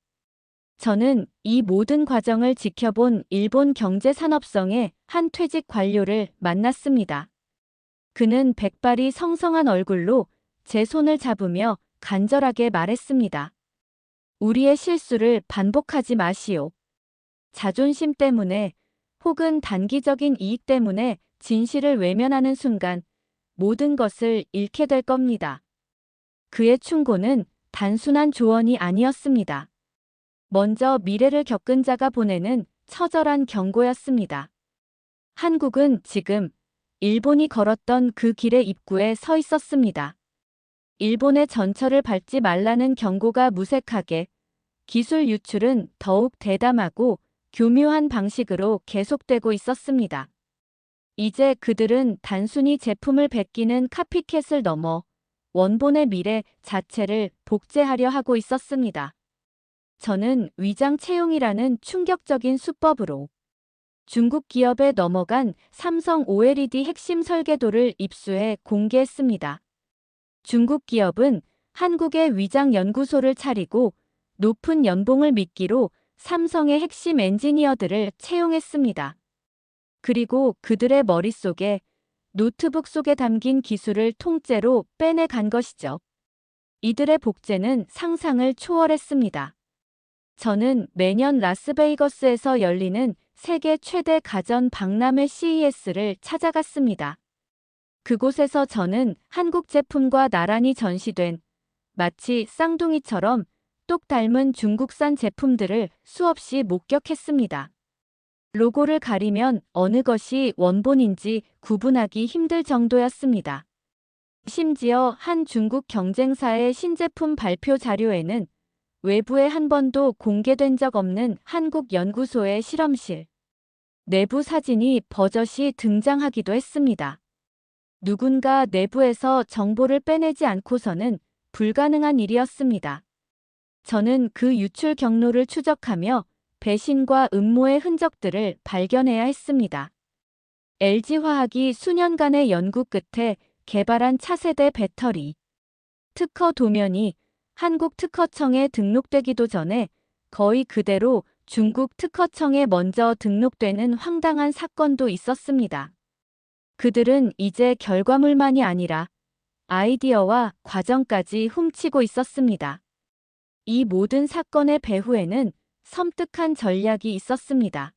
저는 이 모든 과정을 지켜본 일본 경제산업성의 한 퇴직 관료를 만났습니다. 그는 백발이 성성한 얼굴로 제 손을 잡으며 간절하게 말했습니다. 우리의 실수를 반복하지 마시오. 자존심 때문에 혹은 단기적인 이익 때문에 진실을 외면하는 순간 모든 것을 잃게 될 겁니다. 그의 충고는 단순한 조언이 아니었습니다. 먼저 미래를 겪은 자가 보내는 처절한 경고였습니다. 한국은 지금 일본이 걸었던 그 길의 입구에 서 있었습니다. 일본의 전철을 밟지 말라는 경고가 무색하게, 기술 유출은 더욱 대담하고 교묘한 방식으로 계속되고 있었습니다. 이제 그들은 단순히 제품을 베끼는 카피캣을 넘어 원본의 미래 자체를 복제하려 하고 있었습니다. 저는 위장 채용이라는 충격적인 수법으로 중국 기업에 넘어간 삼성 OLED 핵심 설계도를 입수해 공개했습니다. 중국 기업은 한국의 위장 연구소를 차리고 높은 연봉을 미끼로 삼성의 핵심 엔지니어들을 채용했습니다. 그리고 그들의 머릿속에 노트북 속에 담긴 기술을 통째로 빼내간 것이죠. 이들의 복제는 상상을 초월했습니다. 저는 매년 라스베이거스에서 열리는 세계 최대 가전 박람회 CES를 찾아갔습니다. 그곳에서 저는 한국 제품과 나란히 전시된 마치 쌍둥이처럼 똑 닮은 중국산 제품들을 수없이 목격했습니다. 로고를 가리면 어느 것이 원본인지 구분하기 힘들 정도였습니다. 심지어 한 중국 경쟁사의 신제품 발표 자료에는 외부에 한 번도 공개된 적 없는 한국 연구소의 실험실, 내부 사진이 버젓이 등장하기도 했습니다. 누군가 내부에서 정보를 빼내지 않고서는 불가능한 일이었습니다. 저는 그 유출 경로를 추적하며 배신과 음모의 흔적들을 발견해야 했습니다. LG화학이 수년간의 연구 끝에 개발한 차세대 배터리 특허 도면이 한국 특허청에 등록되기도 전에 거의 그대로 중국 특허청에 먼저 등록되는 황당한 사건도 있었습니다. 그들은 이제 결과물만이 아니라 아이디어와 과정까지 훔치고 있었습니다. 이 모든 사건의 배후에는 섬뜩한 전략이 있었습니다.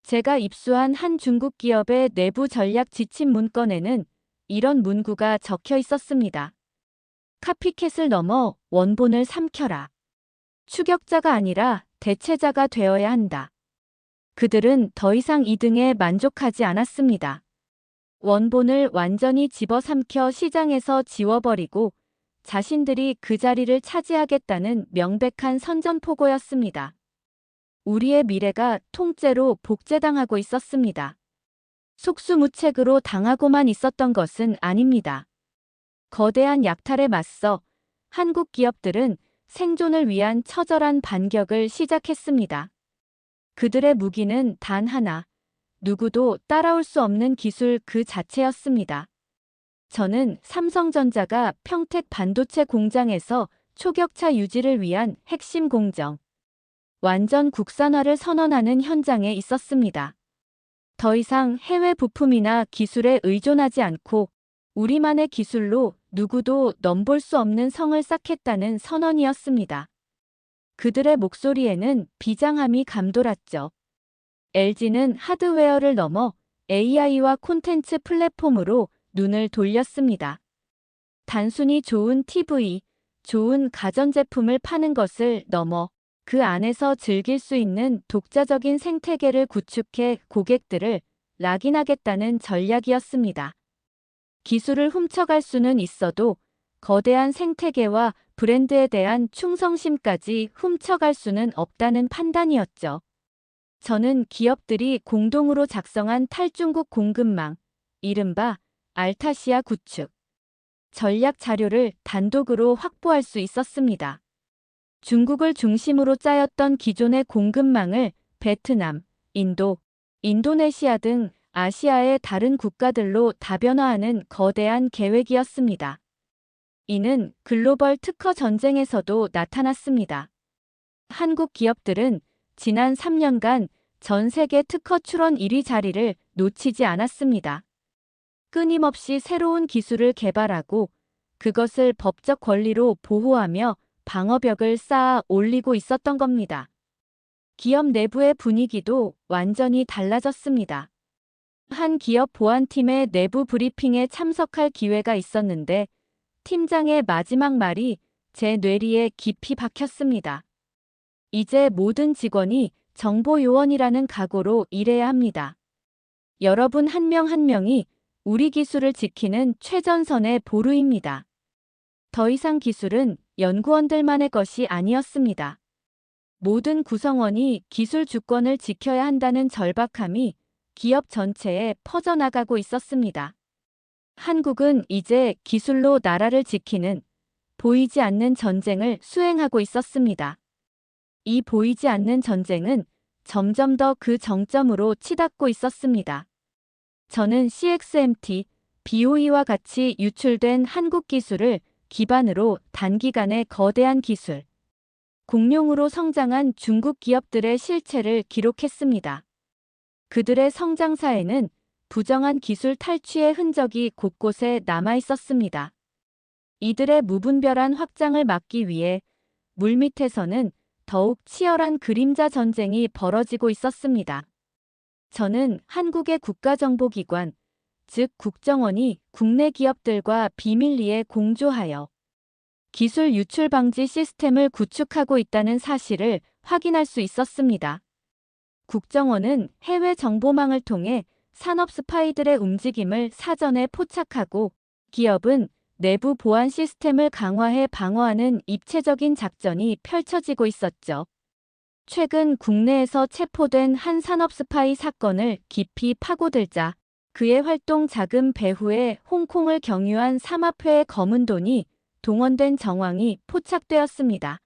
제가 입수한 한 중국 기업의 내부 전략 지침 문건에는 이런 문구가 적혀 있었습니다. 카피캣을 넘어 원본을 삼켜라. 추격자가 아니라 대체자가 되어야 한다. 그들은 더 이상 2등에 만족하지 않았습니다. 원본을 완전히 집어삼켜 시장에서 지워버리고 자신들이 그 자리를 차지하겠다는 명백한 선전포고였습니다. 우리의 미래가 통째로 복제당하고 있었습니다. 속수무책으로 당하고만 있었던 것은 아닙니다. 거대한 약탈에 맞서 한국 기업들은 생존을 위한 처절한 반격을 시작했습니다. 그들의 무기는 단 하나, 누구도 따라올 수 없는 기술 그 자체였습니다. 저는 삼성전자가 평택 반도체 공장에서 초격차 유지를 위한 핵심 공정, 완전 국산화를 선언하는 현장에 있었습니다. 더 이상 해외 부품이나 기술에 의존하지 않고 우리만의 기술로 누구도 넘볼 수 없는 성을 쌓겠다는 선언이었습니다. 그들의 목소리에는 비장함이 감돌았죠. LG는 하드웨어를 넘어 AI와 콘텐츠 플랫폼으로 눈을 돌렸습니다. 단순히 좋은 TV, 좋은 가전제품을 파는 것을 넘어 그 안에서 즐길 수 있는 독자적인 생태계를 구축해 고객들을 락인하겠다는 전략이었습니다. 기술을 훔쳐갈 수는 있어도 거대한 생태계와 브랜드에 대한 충성심까지 훔쳐갈 수는 없다는 판단이었죠. 저는 기업들이 공동으로 작성한 탈중국 공급망, 이른바 알타시아 구축 전략 자료를 단독으로 확보할 수 있었습니다. 중국을 중심으로 짜였던 기존의 공급망을 베트남, 인도, 인도네시아 등 아시아의 다른 국가들로 다변화하는 거대한 계획이었습니다. 이는 글로벌 특허 전쟁에서도 나타났습니다. 한국 기업들은 지난 3년간 전 세계 특허 출원 1위 자리를 놓치지 않았습니다. 끊임없이 새로운 기술을 개발하고 그것을 법적 권리로 보호하며 방어벽을 쌓아 올리고 있었던 겁니다. 기업 내부의 분위기도 완전히 달라졌습니다. 한 기업 보안팀의 내부 브리핑에 참석할 기회가 있었는데 팀장의 마지막 말이 제 뇌리에 깊이 박혔습니다. 이제 모든 직원이 정보요원이라는 각오로 일해야 합니다. 여러분 한 명 한 명이 우리 기술을 지키는 최전선의 보루입니다. 더 이상 기술은 연구원들만의 것이 아니었습니다. 모든 구성원이 기술 주권을 지켜야 한다는 절박함이 기업 전체에 퍼져나가고 있었습니다. 한국은 이제 기술로 나라를 지키는 보이지 않는 전쟁을 수행하고 있었습니다. 이 보이지 않는 전쟁은 점점 더 그 정점으로 치닫고 있었습니다. 저는 CXMT, BOE와 같이 유출된 한국 기술을 기반으로 단기간에 거대한 기술, 공룡으로 성장한 중국 기업들의 실체를 기록했습니다. 그들의 성장사에는 부정한 기술 탈취의 흔적이 곳곳에 남아 있었습니다. 이들의 무분별한 확장을 막기 위해 물밑에서는 더욱 치열한 그림자 전쟁이 벌어지고 있었습니다. 저는 한국의 국가정보기관, 즉 국정원이 국내 기업들과 비밀리에 공조하여 기술 유출 방지 시스템을 구축하고 있다는 사실을 확인할 수 있었습니다. 국정원은 해외 정보망을 통해 산업 스파이들의 움직임을 사전에 포착하고 기업은 내부 보안 시스템을 강화해 방어하는 입체적인 작전이 펼쳐지고 있었죠. 최근 국내에서 체포된 한 산업 스파이 사건을 깊이 파고들자 그의 활동 자금 배후에 홍콩을 경유한 삼합회의 검은 돈이 동원된 정황이 포착되었습니다.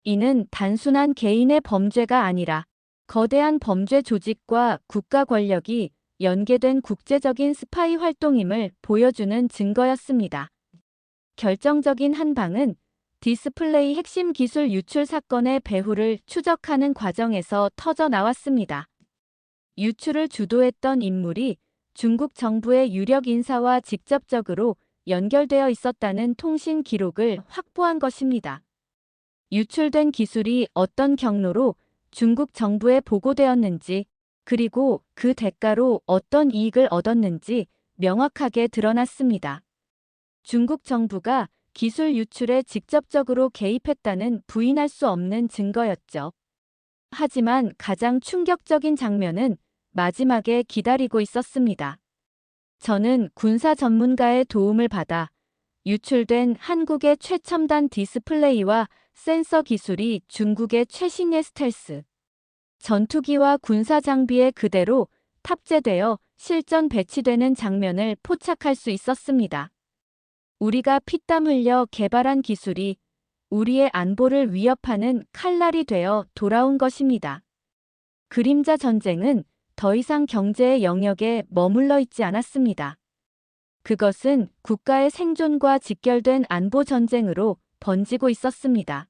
이는 단순한 개인의 범죄가 아니라 거대한 범죄 조직과 국가 권력이 연계된 국제적인 스파이 활동임을 보여주는 증거였습니다. 결정적인 한 방은 디스플레이 핵심 기술 유출 사건의 배후를 추적하는 과정에서 터져 나왔습니다. 유출을 주도했던 인물이 중국 정부의 유력 인사와 직접적으로 연결되어 있었다는 통신 기록을 확보한 것입니다. 유출된 기술이 어떤 경로로 중국 정부에 보고되었는지, 그리고 그 대가로 어떤 이익을 얻었는지 명확하게 드러났습니다. 중국 정부가 기술 유출에 직접적으로 개입했다는 부인할 수 없는 증거였죠. 하지만 가장 충격적인 장면은 마지막에 기다리고 있었습니다. 저는 군사 전문가의 도움을 받아 유출된 한국의 최첨단 디스플레이와 센서 기술이 중국의 최신의 스텔스 전투기와 군사 장비에 그대로 탑재되어 실전 배치되는 장면을 포착할 수 있었습니다. 우리가 피땀 흘려 개발한 기술이 우리의 안보를 위협하는 칼날이 되어 돌아온 것입니다. 그림자 전쟁은 더 이상 경제의 영역에 머물러 있지 않았습니다. 그것은 국가의 생존과 직결된 안보 전쟁으로 번지고 있었습니다.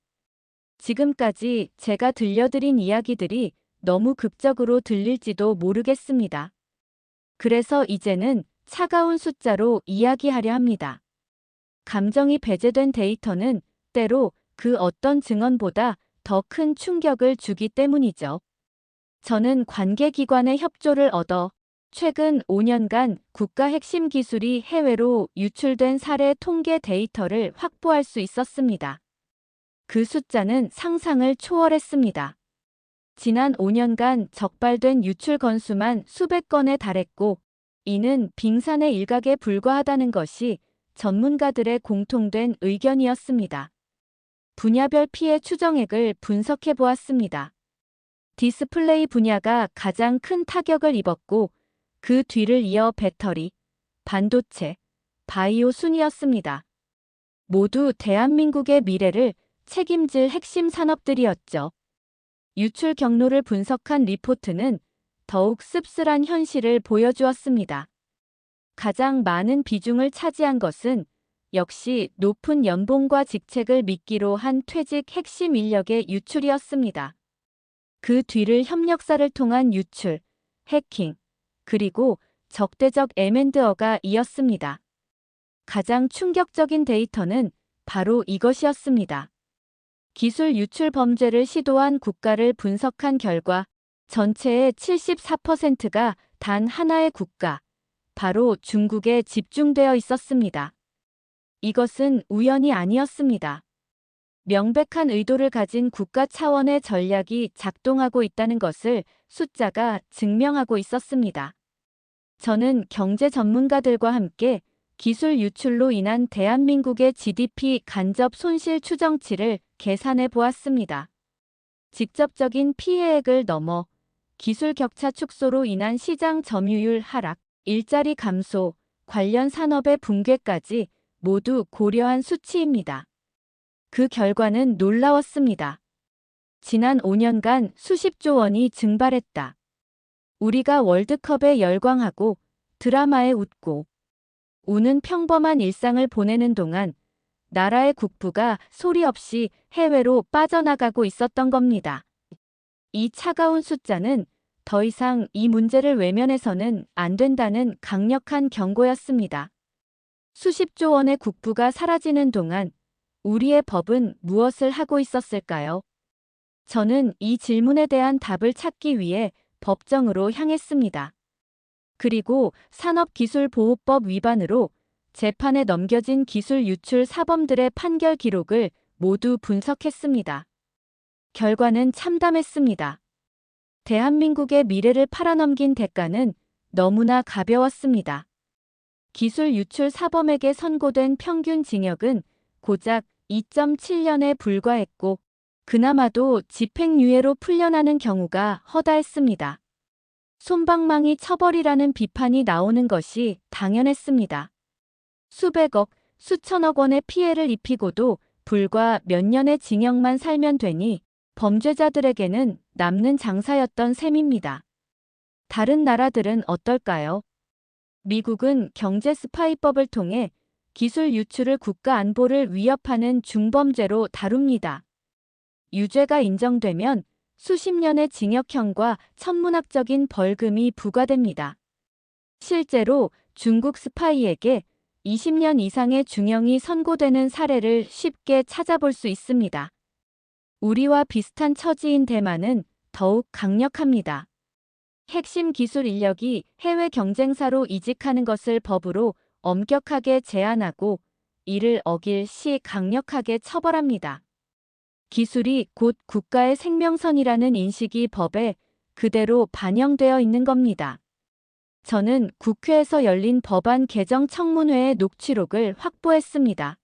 지금까지 제가 들려드린 이야기들이 너무 극적으로 들릴지도 모르겠습니다. 그래서 이제는 차가운 숫자로 이야기하려 합니다. 감정이 배제된 데이터는 때로 그 어떤 증언보다 더 큰 충격을 주기 때문이죠. 저는 관계기관의 협조를 얻어 최근 5년간 국가 핵심 기술이 해외로 유출된 사례 통계 데이터를 확보할 수 있었습니다. 그 숫자는 상상을 초월했습니다. 지난 5년간 적발된 유출 건수만 수백 건에 달했고, 이는 빙산의 일각에 불과하다는 것이 전문가들의 공통된 의견이었습니다. 분야별 피해 추정액을 분석해 보았습니다. 디스플레이 분야가 가장 큰 타격을 입었고, 그 뒤를 이어 배터리, 반도체, 바이오 순이었습니다. 모두 대한민국의 미래를 책임질 핵심 산업들이었죠. 유출 경로를 분석한 리포트는 더욱 씁쓸한 현실을 보여주었습니다. 가장 많은 비중을 차지한 것은 역시 높은 연봉과 직책을 미끼로 한 퇴직 핵심 인력의 유출이었습니다. 그 뒤를 협력사를 통한 유출, 해킹, 그리고 적대적 M&A가 이었습니다. 가장 충격적인 데이터는 바로 이것이었습니다. 기술 유출 범죄를 시도한 국가를 분석한 결과 전체의 74%가 단 하나의 국가, 바로 중국에 집중되어 있었습니다. 이것은 우연이 아니었습니다. 명백한 의도를 가진 국가 차원의 전략이 작동하고 있다는 것을 숫자가 증명하고 있었습니다. 저는 경제 전문가들과 함께 기술 유출로 인한 대한민국의 GDP 간접 손실 추정치를 계산해 보았습니다. 직접적인 피해액을 넘어 기술 격차 축소로 인한 시장 점유율 하락, 일자리 감소, 관련 산업의 붕괴까지 모두 고려한 수치입니다. 그 결과는 놀라웠습니다. 지난 5년간 수십조 원이 증발했다. 우리가 월드컵에 열광하고 드라마에 웃고 우는 평범한 일상을 보내는 동안 나라의 국부가 소리 없이 해외로 빠져나가고 있었던 겁니다. 이 차가운 숫자는 더 이상 이 문제를 외면해서는 안 된다는 강력한 경고였습니다. 수십조 원의 국부가 사라지는 동안 우리의 법은 무엇을 하고 있었을까요? 저는 이 질문에 대한 답을 찾기 위해 법정으로 향했습니다. 그리고 산업기술보호법 위반으로 재판에 넘겨진 기술 유출 사범들의 판결 기록을 모두 분석했습니다. 결과는 참담했습니다. 대한민국의 미래를 팔아넘긴 대가는 너무나 가벼웠습니다. 기술 유출 사범에게 선고된 평균 징역은 고작 2.7년에 불과했고, 그나마도 집행유예로 풀려나는 경우가 허다했습니다. 솜방망이 처벌이라는 비판이 나오는 것이 당연했습니다. 수백억, 수천억 원의 피해를 입히고도 불과 몇 년의 징역만 살면 되니 범죄자들에게는 남는 장사였던 셈입니다. 다른 나라들은 어떨까요? 미국은 경제 스파이법을 통해 기술 유출을 국가 안보를 위협하는 중범죄로 다룹니다. 유죄가 인정되면 수십 년의 징역형과 천문학적인 벌금이 부과됩니다. 실제로 중국 스파이에게 20년 이상의 중형이 선고되는 사례를 쉽게 찾아볼 수 있습니다. 우리와 비슷한 처지인 대만은 더욱 강력합니다. 핵심 기술 인력이 해외 경쟁사로 이직하는 것을 법으로 엄격하게 제한하고 이를 어길 시 강력하게 처벌합니다. 기술이 곧 국가의 생명선이라는 인식이 법에 그대로 반영되어 있는 겁니다. 저는 국회에서 열린 법안 개정 청문회의 녹취록을 확보했습니다.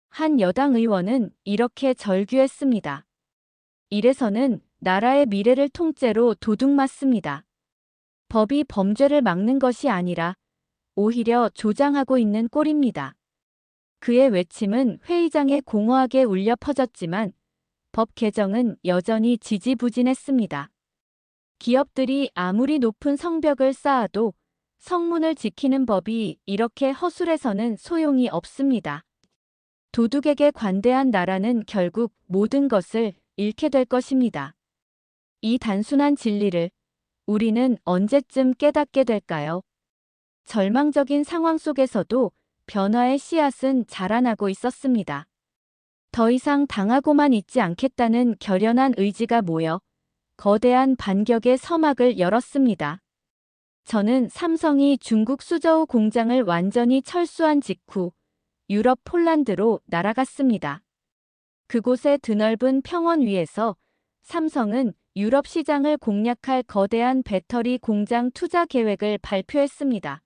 한 여당 의원은 이렇게 절규했습니다. 이래서는 나라의 미래를 통째로 도둑맞습니다. 법이 범죄를 막는 것이 아니라 오히려 조장하고 있는 꼴입니다. 그의 외침은 회의장에 공허하게 울려 퍼졌지만 법 개정은 여전히 지지부진했습니다. 기업들이 아무리 높은 성벽을 쌓아도 성문을 지키는 법이 이렇게 허술해서는 소용이 없습니다. 도둑에게 관대한 나라는 결국 모든 것을 잃게 될 것입니다. 이 단순한 진리를 우리는 언제쯤 깨닫게 될까요? 절망적인 상황 속에서도 변화의 씨앗은 자라나고 있었습니다. 더 이상 당하고만 있지 않겠다는 결연한 의지가 모여 거대한 반격의 서막을 열었습니다. 저는 삼성이 중국 수저우 공장을 완전히 철수한 직후 유럽 폴란드로 날아갔습니다. 그곳의 드넓은 평원 위에서 삼성은 유럽 시장을 공략할 거대한 배터리 공장 투자 계획을 발표했습니다.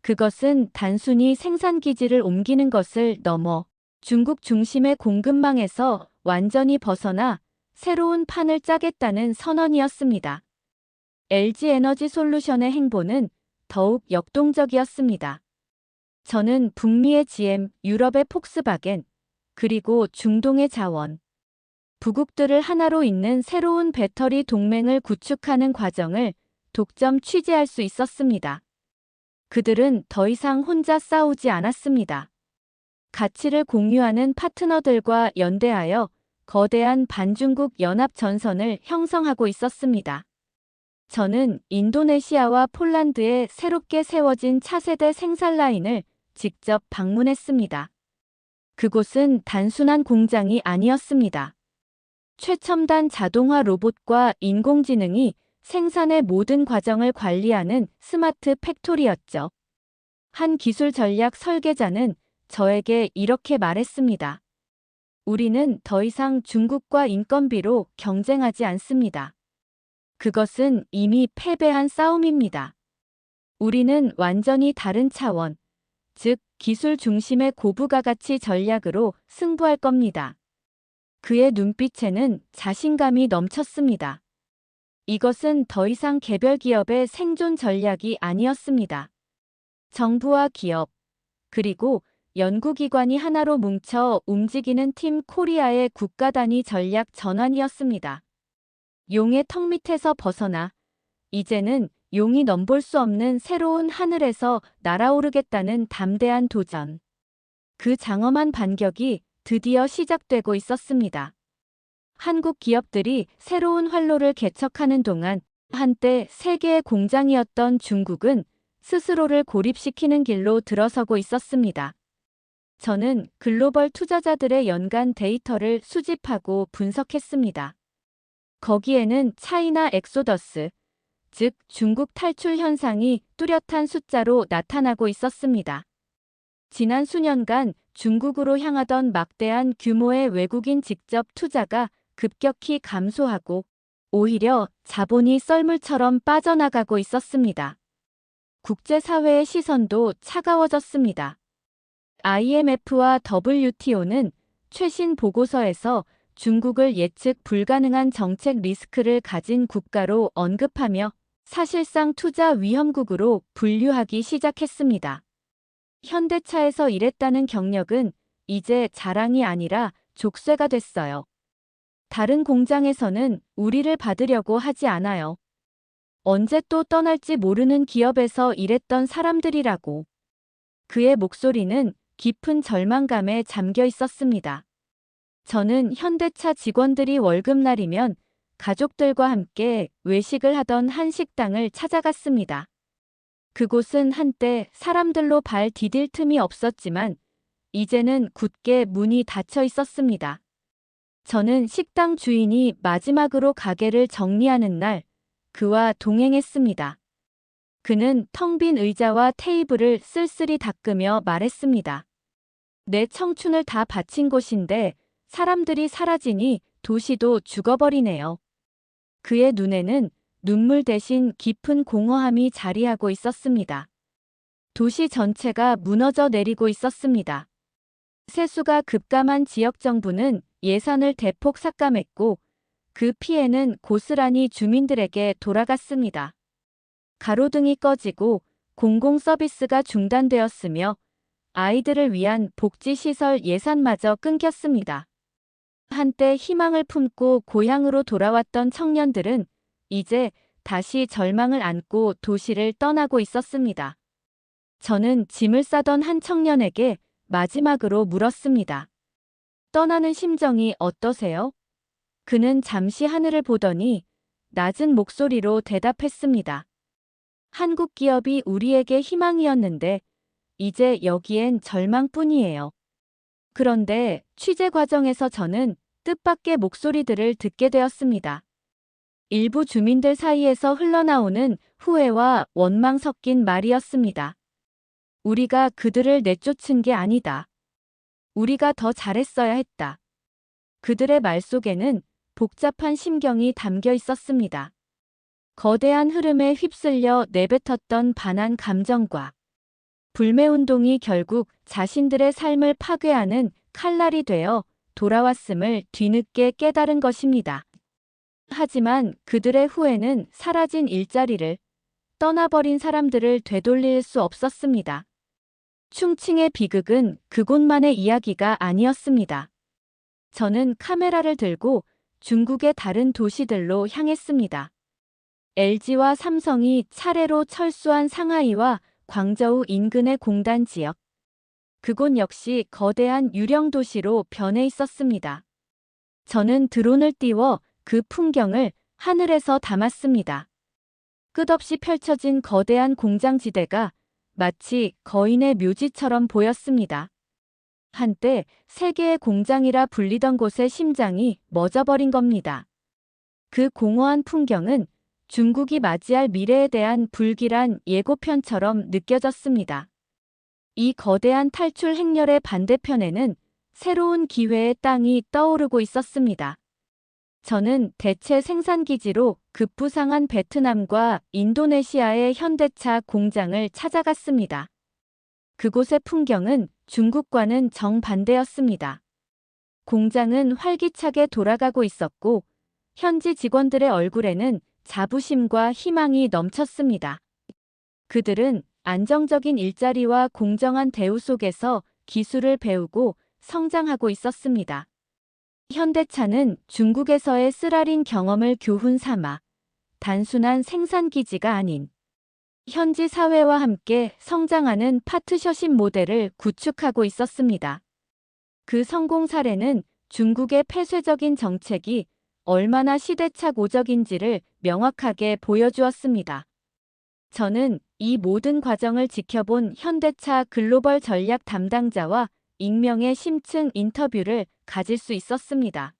그것은 단순히 생산기지를 옮기는 것을 넘어 중국 중심의 공급망에서 완전히 벗어나 새로운 판을 짜겠다는 선언이었습니다. LG에너지솔루션의 행보는 더욱 역동적이었습니다. 저는 북미의 GM, 유럽의 폭스바겐, 그리고 중동의 자원, 부국들을 하나로 잇는 새로운 배터리 동맹을 구축하는 과정을 독점 취재할 수 있었습니다. 그들은 더 이상 혼자 싸우지 않았습니다. 가치를 공유하는 파트너들과 연대하여 거대한 반중국 연합 전선을 형성하고 있었습니다. 저는 인도네시아와 폴란드에 새롭게 세워진 차세대 생산 라인을 직접 방문했습니다. 그곳은 단순한 공장이 아니었습니다. 최첨단 자동화 로봇과 인공지능이 생산의 모든 과정을 관리하는 스마트 팩토리였죠. 한 기술 전략 설계자는 저에게 이렇게 말했습니다. 우리는 더 이상 중국과 인건비로 경쟁하지 않습니다. 그것은 이미 패배한 싸움입니다. 우리는 완전히 다른 차원, 즉 기술 중심의 고부가 가치 전략으로 승부할 겁니다. 그의 눈빛에는 자신감이 넘쳤습니다. 이것은 더 이상 개별 기업의 생존 전략이 아니었습니다. 정부와 기업, 그리고 연구기관이 하나로 뭉쳐 움직이는 팀 코리아의 국가 단위 전략 전환이었습니다. 용의 턱 밑에서 벗어나 이제는 용이 넘볼 수 없는 새로운 하늘에서 날아오르겠다는 담대한 도전. 그 장엄한 반격이 드디어 시작되고 있었습니다. 한국 기업들이 새로운 활로를 개척하는 동안 한때 세계의 공장이었던 중국은 스스로를 고립시키는 길로 들어서고 있었습니다. 저는 글로벌 투자자들의 연간 데이터를 수집하고 분석했습니다. 거기에는 차이나 엑소더스, 즉 중국 탈출 현상이 뚜렷한 숫자로 나타나고 있었습니다. 지난 수년간 중국으로 향하던 막대한 규모의 외국인 직접 투자가 급격히 감소하고 오히려 자본이 썰물처럼 빠져나가고 있었습니다. 국제사회의 시선도 차가워졌습니다. IMF와 WTO는 최신 보고서에서 중국을 예측 불가능한 정책 리스크를 가진 국가로 언급하며 사실상 투자 위험국으로 분류하기 시작했습니다. 현대차에서 일했다는 경력은 이제 자랑이 아니라 족쇄가 됐어요. 다른 공장에서는 우리를 받으려고 하지 않아요. 언제 또 떠날지 모르는 기업에서 일했던 사람들이라고. 그의 목소리는 깊은 절망감에 잠겨 있었습니다. 저는 현대차 직원들이 월급날이면 가족들과 함께 외식을 하던 한 식당을 찾아갔습니다. 그곳은 한때 사람들로 발 디딜 틈이 없었지만 이제는 굳게 문이 닫혀 있었습니다. 저는 식당 주인이 마지막으로 가게를 정리하는 날 그와 동행했습니다. 그는 텅 빈 의자와 테이블을 쓸쓸히 닦으며 말했습니다. 내 청춘을 다 바친 곳인데 사람들이 사라지니 도시도 죽어버리네요. 그의 눈에는 눈물 대신 깊은 공허함이 자리하고 있었습니다. 도시 전체가 무너져 내리고 있었습니다. 세수가 급감한 지역 정부는 예산을 대폭 삭감했고 그 피해는 고스란히 주민들에게 돌아갔습니다. 가로등이 꺼지고 공공 서비스가 중단되었으며 아이들을 위한 복지시설 예산마저 끊겼습니다. 한때 희망을 품고 고향으로 돌아왔던 청년들은 이제 다시 절망을 안고 도시를 떠나고 있었습니다. 저는 짐을 싸던 한 청년에게 마지막으로 물었습니다. 떠나는 심정이 어떠세요? 그는 잠시 하늘을 보더니 낮은 목소리로 대답했습니다. 한국 기업이 우리에게 희망이었는데 이제 여기엔 절망뿐이에요. 그런데 취재 과정에서 저는 뜻밖의 목소리들을 듣게 되었습니다. 일부 주민들 사이에서 흘러나오는 후회와 원망 섞인 말이었습니다. 우리가 그들을 내쫓은 게 아니다. 우리가 더 잘했어야 했다. 그들의 말 속에는 복잡한 심경이 담겨 있었습니다. 거대한 흐름에 휩쓸려 내뱉었던 반한 감정과 불매운동이 결국 자신들의 삶을 파괴하는 칼날이 되어 돌아왔음을 뒤늦게 깨달은 것입니다. 하지만 그들의 후회는 사라진 일자리를, 떠나버린 사람들을 되돌릴 수 없었습니다. 충칭의 비극은 그곳만의 이야기가 아니었습니다. 저는 카메라를 들고 중국의 다른 도시들로 향했습니다. LG와 삼성이 차례로 철수한 상하이와 광저우 인근의 공단 지역. 그곳 역시 거대한 유령 도시로 변해 있었습니다. 저는 드론을 띄워 그 풍경을 하늘에서 담았습니다. 끝없이 펼쳐진 거대한 공장지대가 마치 거인의 묘지처럼 보였습니다. 한때 세계의 공장이라 불리던 곳의 심장이 멎어버린 겁니다. 그 공허한 풍경은 중국이 맞이할 미래에 대한 불길한 예고편처럼 느껴졌습니다. 이 거대한 탈출 행렬의 반대편에는 새로운 기회의 땅이 떠오르고 있었습니다. 저는 대체 생산기지로 급부상한 베트남과 인도네시아의 현대차 공장을 찾아갔습니다. 그곳의 풍경은 중국과는 정반대였습니다. 공장은 활기차게 돌아가고 있었고 현지 직원들의 얼굴에는 자부심과 희망이 넘쳤습니다. 그들은 안정적인 일자리와 공정한 대우 속에서 기술을 배우고 성장하고 있었습니다. 현대차는 중국에서의 쓰라린 경험을 교훈 삼아 단순한 생산기지가 아닌 현지 사회와 함께 성장하는 파트너십 모델을 구축하고 있었습니다. 그 성공 사례는 중국의 폐쇄적인 정책이 얼마나 시대착오적인지를 명확하게 보여주었습니다. 저는 이 모든 과정을 지켜본 현대차 글로벌 전략 담당자와 익명의 심층 인터뷰를 가질 수 있었습니다.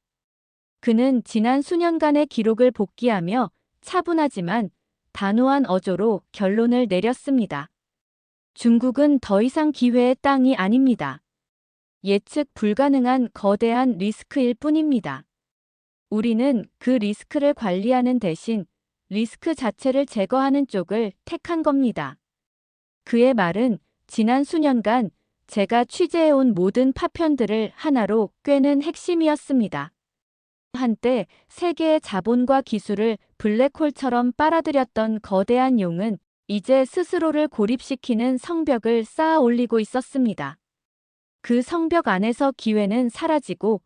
그는 지난 수년간의 기록을 복기하며 차분하지만 단호한 어조로 결론을 내렸습니다. 중국은 더 이상 기회의 땅이 아닙니다. 예측 불가능한 거대한 리스크일 뿐입니다. 우리는 그 리스크를 관리하는 대신 리스크 자체를 제거하는 쪽을 택한 겁니다. 그의 말은 지난 수년간 제가 취재해온 모든 파편들을 하나로 꿰는 핵심이었습니다. 한때 세계의 자본과 기술을 블랙홀처럼 빨아들였던 거대한 용은 이제 스스로를 고립시키는 성벽을 쌓아 올리고 있었습니다. 그 성벽 안에서 기회는 사라지고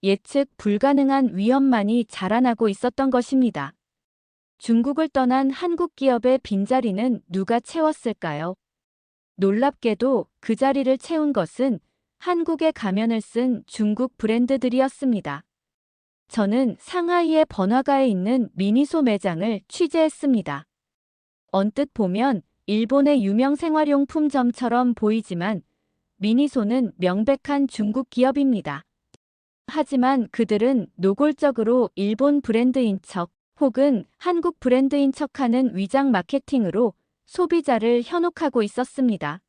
예측 불가능한 위험만이 자라나고 있었던 것입니다. 중국을 떠난 한국 기업의 빈자리는 누가 채웠을까요? 놀랍게도 그 자리를 채운 것은 한국의 가면을 쓴 중국 브랜드들이었습니다. 저는 상하이의 번화가에 있는 미니소 매장을 취재했습니다. 언뜻 보면 일본의 유명 생활용품점처럼 보이지만 미니소는 명백한 중국 기업입니다. 하지만 그들은 노골적으로 일본 브랜드인 척 혹은 한국 브랜드인 척하는 위장 마케팅으로 소비자를 현혹하고 있었습니다.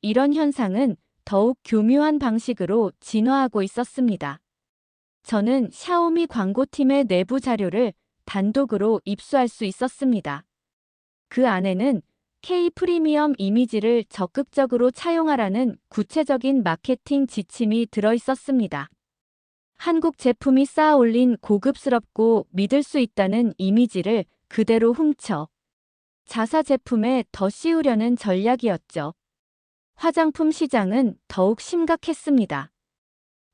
이런 현상은 더욱 교묘한 방식으로 진화하고 있었습니다. 저는 샤오미 광고팀의 내부 자료를 단독으로 입수할 수 있었습니다. 그 안에는 K 프리미엄 이미지를 적극적으로 차용하라는 구체적인 마케팅 지침이 들어 있었습니다. 한국 제품이 쌓아 올린 고급스럽고 믿을 수 있다는 이미지를 그대로 훔쳐 자사 제품에 더 씌우려는 전략이었죠. 화장품 시장은 더욱 심각했습니다.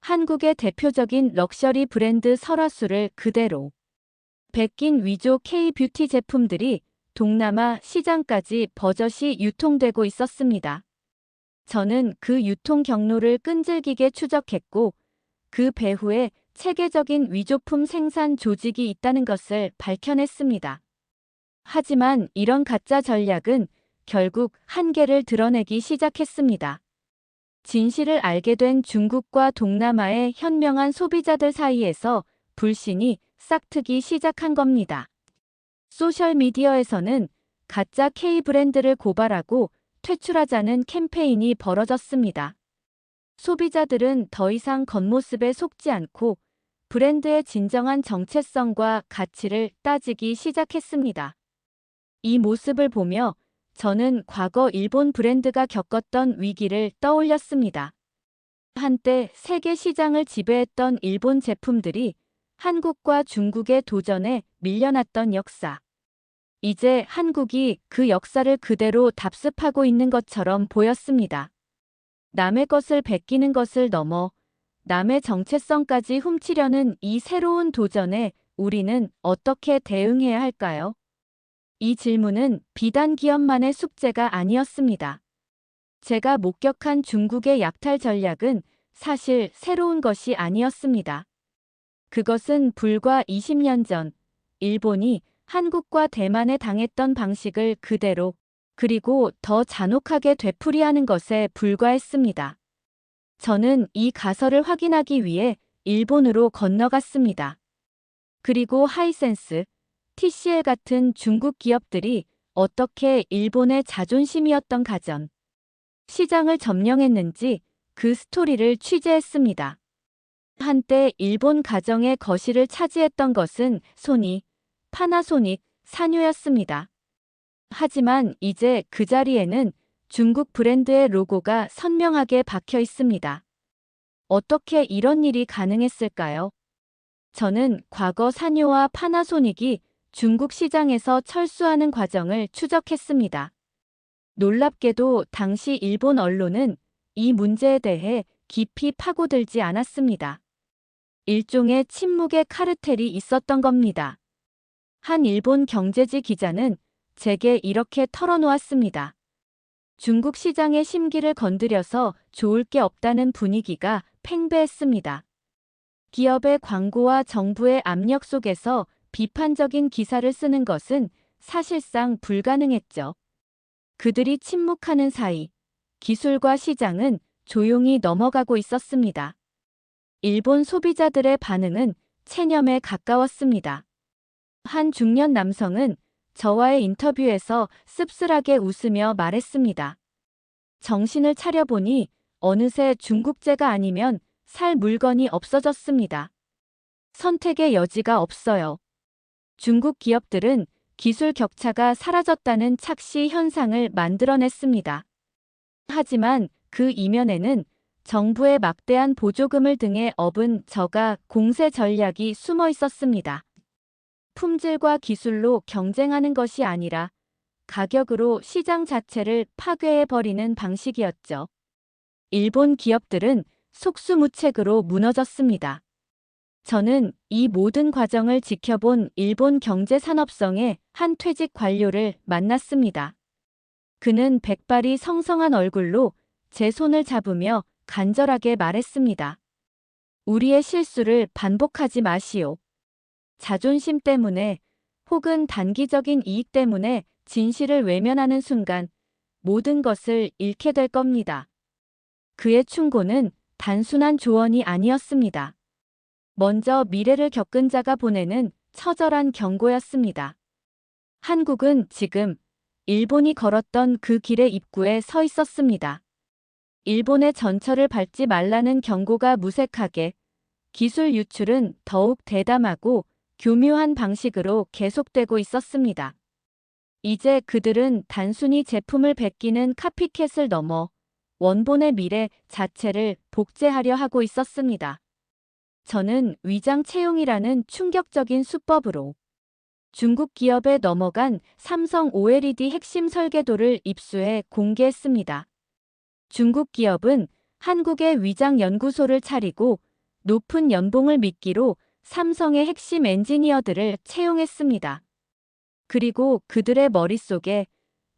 한국의 대표적인 럭셔리 브랜드 설화수를 그대로 베낀 위조 K-뷰티 제품들이 동남아 시장까지 버젓이 유통되고 있었습니다. 저는 그 유통 경로를 끈질기게 추적했고 그 배후에 체계적인 위조품 생산 조직이 있다는 것을 밝혀냈습니다. 하지만 이런 가짜 전략은 결국 한계를 드러내기 시작했습니다. 진실을 알게 된 중국과 동남아의 현명한 소비자들 사이에서 불신이 싹트기 시작한 겁니다. 소셜미디어에서는 가짜 K-브랜드를 고발하고 퇴출하자는 캠페인이 벌어졌습니다. 소비자들은 더 이상 겉모습에 속지 않고 브랜드의 진정한 정체성과 가치를 따지기 시작했습니다. 이 모습을 보며 저는 과거 일본 브랜드가 겪었던 위기를 떠올렸습니다. 한때 세계 시장을 지배했던 일본 제품들이 한국과 중국의 도전에 밀려났던 역사. 이제 한국이 그 역사를 그대로 답습하고 있는 것처럼 보였습니다. 남의 것을 베끼는 것을 넘어 남의 정체성까지 훔치려는 이 새로운 도전에 우리는 어떻게 대응해야 할까요? 이 질문은 비단 기업만의 숙제가 아니었습니다. 제가 목격한 중국의 약탈 전략은 사실 새로운 것이 아니었습니다. 그것은 불과 20년 전 일본이 한국과 대만에 당했던 방식을 그대로 그리고 더 잔혹하게 되풀이하는 것에 불과했습니다. 저는 이 가설을 확인하기 위해 일본으로 건너갔습니다. 그리고 하이센스, TCL 같은 중국 기업들이 어떻게 일본의 자존심이었던 가전, 시장을 점령했는지 그 스토리를 취재했습니다. 한때 일본 가정의 거실을 차지했던 것은 소니, 파나소닉, 산요였습니다. 하지만 이제 그 자리에는 중국 브랜드의 로고가 선명하게 박혀 있습니다. 어떻게 이런 일이 가능했을까요? 저는 과거 산요와 파나소닉이 중국 시장에서 철수하는 과정을 추적했습니다. 놀랍게도 당시 일본 언론은 이 문제에 대해 깊이 파고들지 않았습니다. 일종의 침묵의 카르텔이 있었던 겁니다. 한 일본 경제지 기자는 제게 이렇게 털어놓았습니다. 중국 시장의 심기를 건드려서 좋을 게 없다는 분위기가 팽배했습니다. 기업의 광고와 정부의 압력 속에서 비판적인 기사를 쓰는 것은 사실상 불가능했죠. 그들이 침묵하는 사이 기술과 시장은 조용히 넘어가고 있었습니다. 일본 소비자들의 반응은 체념에 가까웠습니다. 한 중년 남성은 저와의 인터뷰에서 씁쓸하게 웃으며 말했습니다. 정신을 차려보니 어느새 중국제가 아니면 살 물건이 없어졌습니다. 선택의 여지가 없어요. 중국 기업들은 기술 격차가 사라졌다는 착시 현상을 만들어냈습니다. 하지만 그 이면에는 정부의 막대한 보조금을 등에 업은 저가 공세 전략이 숨어 있었습니다. 품질과 기술로 경쟁하는 것이 아니라 가격으로 시장 자체를 파괴해버리는 방식이었죠. 일본 기업들은 속수무책으로 무너졌습니다. 저는 이 모든 과정을 지켜본 일본 경제산업성의 한 퇴직 관료를 만났습니다. 그는 백발이 성성한 얼굴로 제 손을 잡으며 간절하게 말했습니다. 우리의 실수를 반복하지 마시오. 자존심 때문에 혹은 단기적인 이익 때문에 진실을 외면하는 순간 모든 것을 잃게 될 겁니다. 그의 충고는 단순한 조언이 아니었습니다. 먼저 미래를 겪은 자가 보내는 처절한 경고였습니다. 한국은 지금 일본이 걸었던 그 길의 입구에 서 있었습니다. 일본의 전철을 밟지 말라는 경고가 무색하게, 기술 유출은 더욱 대담하고 교묘한 방식으로 계속되고 있었습니다. 이제 그들은 단순히 제품을 베끼는 카피캣을 넘어 원본의 미래 자체를 복제하려 하고 있었습니다. 저는 위장 채용이라는 충격적인 수법으로 중국 기업에 넘어간 삼성 OLED 핵심 설계도를 입수해 공개했습니다. 중국 기업은 한국의 위장 연구소를 차리고 높은 연봉을 미끼로 삼성의 핵심 엔지니어들을 채용했습니다. 그리고 그들의 머릿속에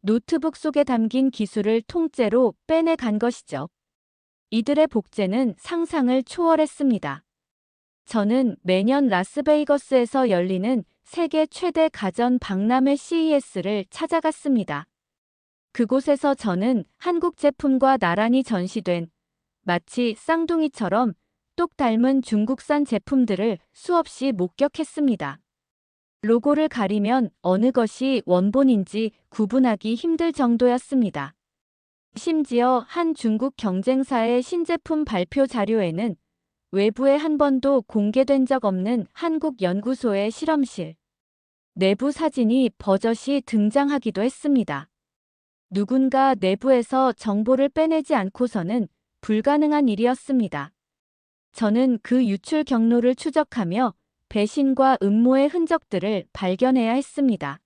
노트북 속에 담긴 기술을 통째로 빼내간 것이죠. 이들의 복제는 상상을 초월했습니다. 저는 매년 라스베이거스에서 열리는 세계 최대 가전 박람회 CES를 찾아갔습니다. 그곳에서 저는 한국 제품과 나란히 전시된 마치 쌍둥이처럼 똑 닮은 중국산 제품들을 수없이 목격했습니다. 로고를 가리면 어느 것이 원본인지 구분하기 힘들 정도였습니다. 심지어 한 중국 경쟁사의 신제품 발표 자료에는 외부에 한 번도 공개된 적 없는 한국 연구소의 실험실, 내부 사진이 버젓이 등장하기도 했습니다. 누군가 내부에서 정보를 빼내지 않고서는 불가능한 일이었습니다. 저는 그 유출 경로를 추적하며 배신과 음모의 흔적들을 발견해야 했습니다.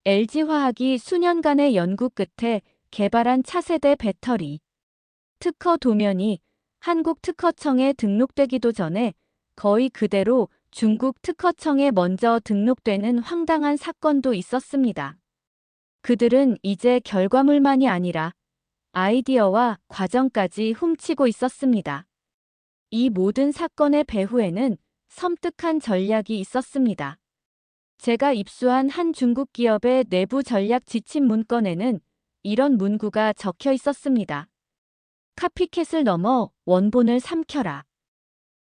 LG화학이 수년간의 연구 끝에 개발한 차세대 배터리. 특허 도면이 한국 특허청에 등록되기도 전에 거의 그대로 중국 특허청에 먼저 등록되는 황당한 사건도 있었습니다. 그들은 이제 결과물만이 아니라 아이디어와 과정까지 훔치고 있었습니다. 이 모든 사건의 배후에는 섬뜩한 전략이 있었습니다. 제가 입수한 한 중국 기업의 내부 전략 지침 문건에는 이런 문구가 적혀 있었습니다. 카피캣을 넘어 원본을 삼켜라.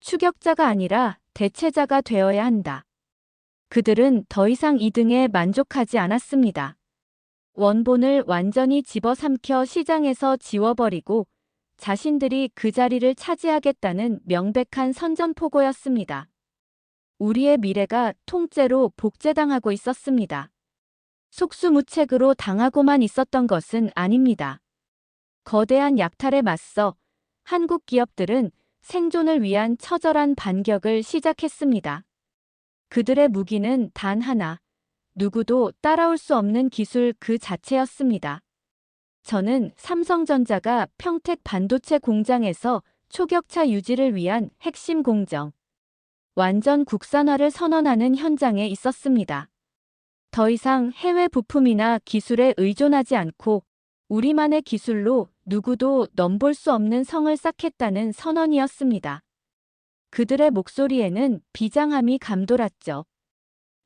추격자가 아니라 대체자가 되어야 한다. 그들은 더 이상 2등에 만족하지 않았습니다. 원본을 완전히 집어삼켜 시장에서 지워버리고 자신들이 그 자리를 차지하겠다는 명백한 선전포고였습니다. 우리의 미래가 통째로 복제당하고 있었습니다. 속수무책으로 당하고만 있었던 것은 아닙니다. 거대한 약탈에 맞서 한국 기업들은 생존을 위한 처절한 반격을 시작했습니다. 그들의 무기는 단 하나, 누구도 따라올 수 없는 기술 그 자체였습니다. 저는 삼성전자가 평택 반도체 공장에서 초격차 유지를 위한 핵심 공정, 완전 국산화를 선언하는 현장에 있었습니다. 더 이상 해외 부품이나 기술에 의존하지 않고 우리만의 기술로 누구도 넘볼 수 없는 성을 쌓겠다는 선언이었습니다. 그들의 목소리에는 비장함이 감돌았죠.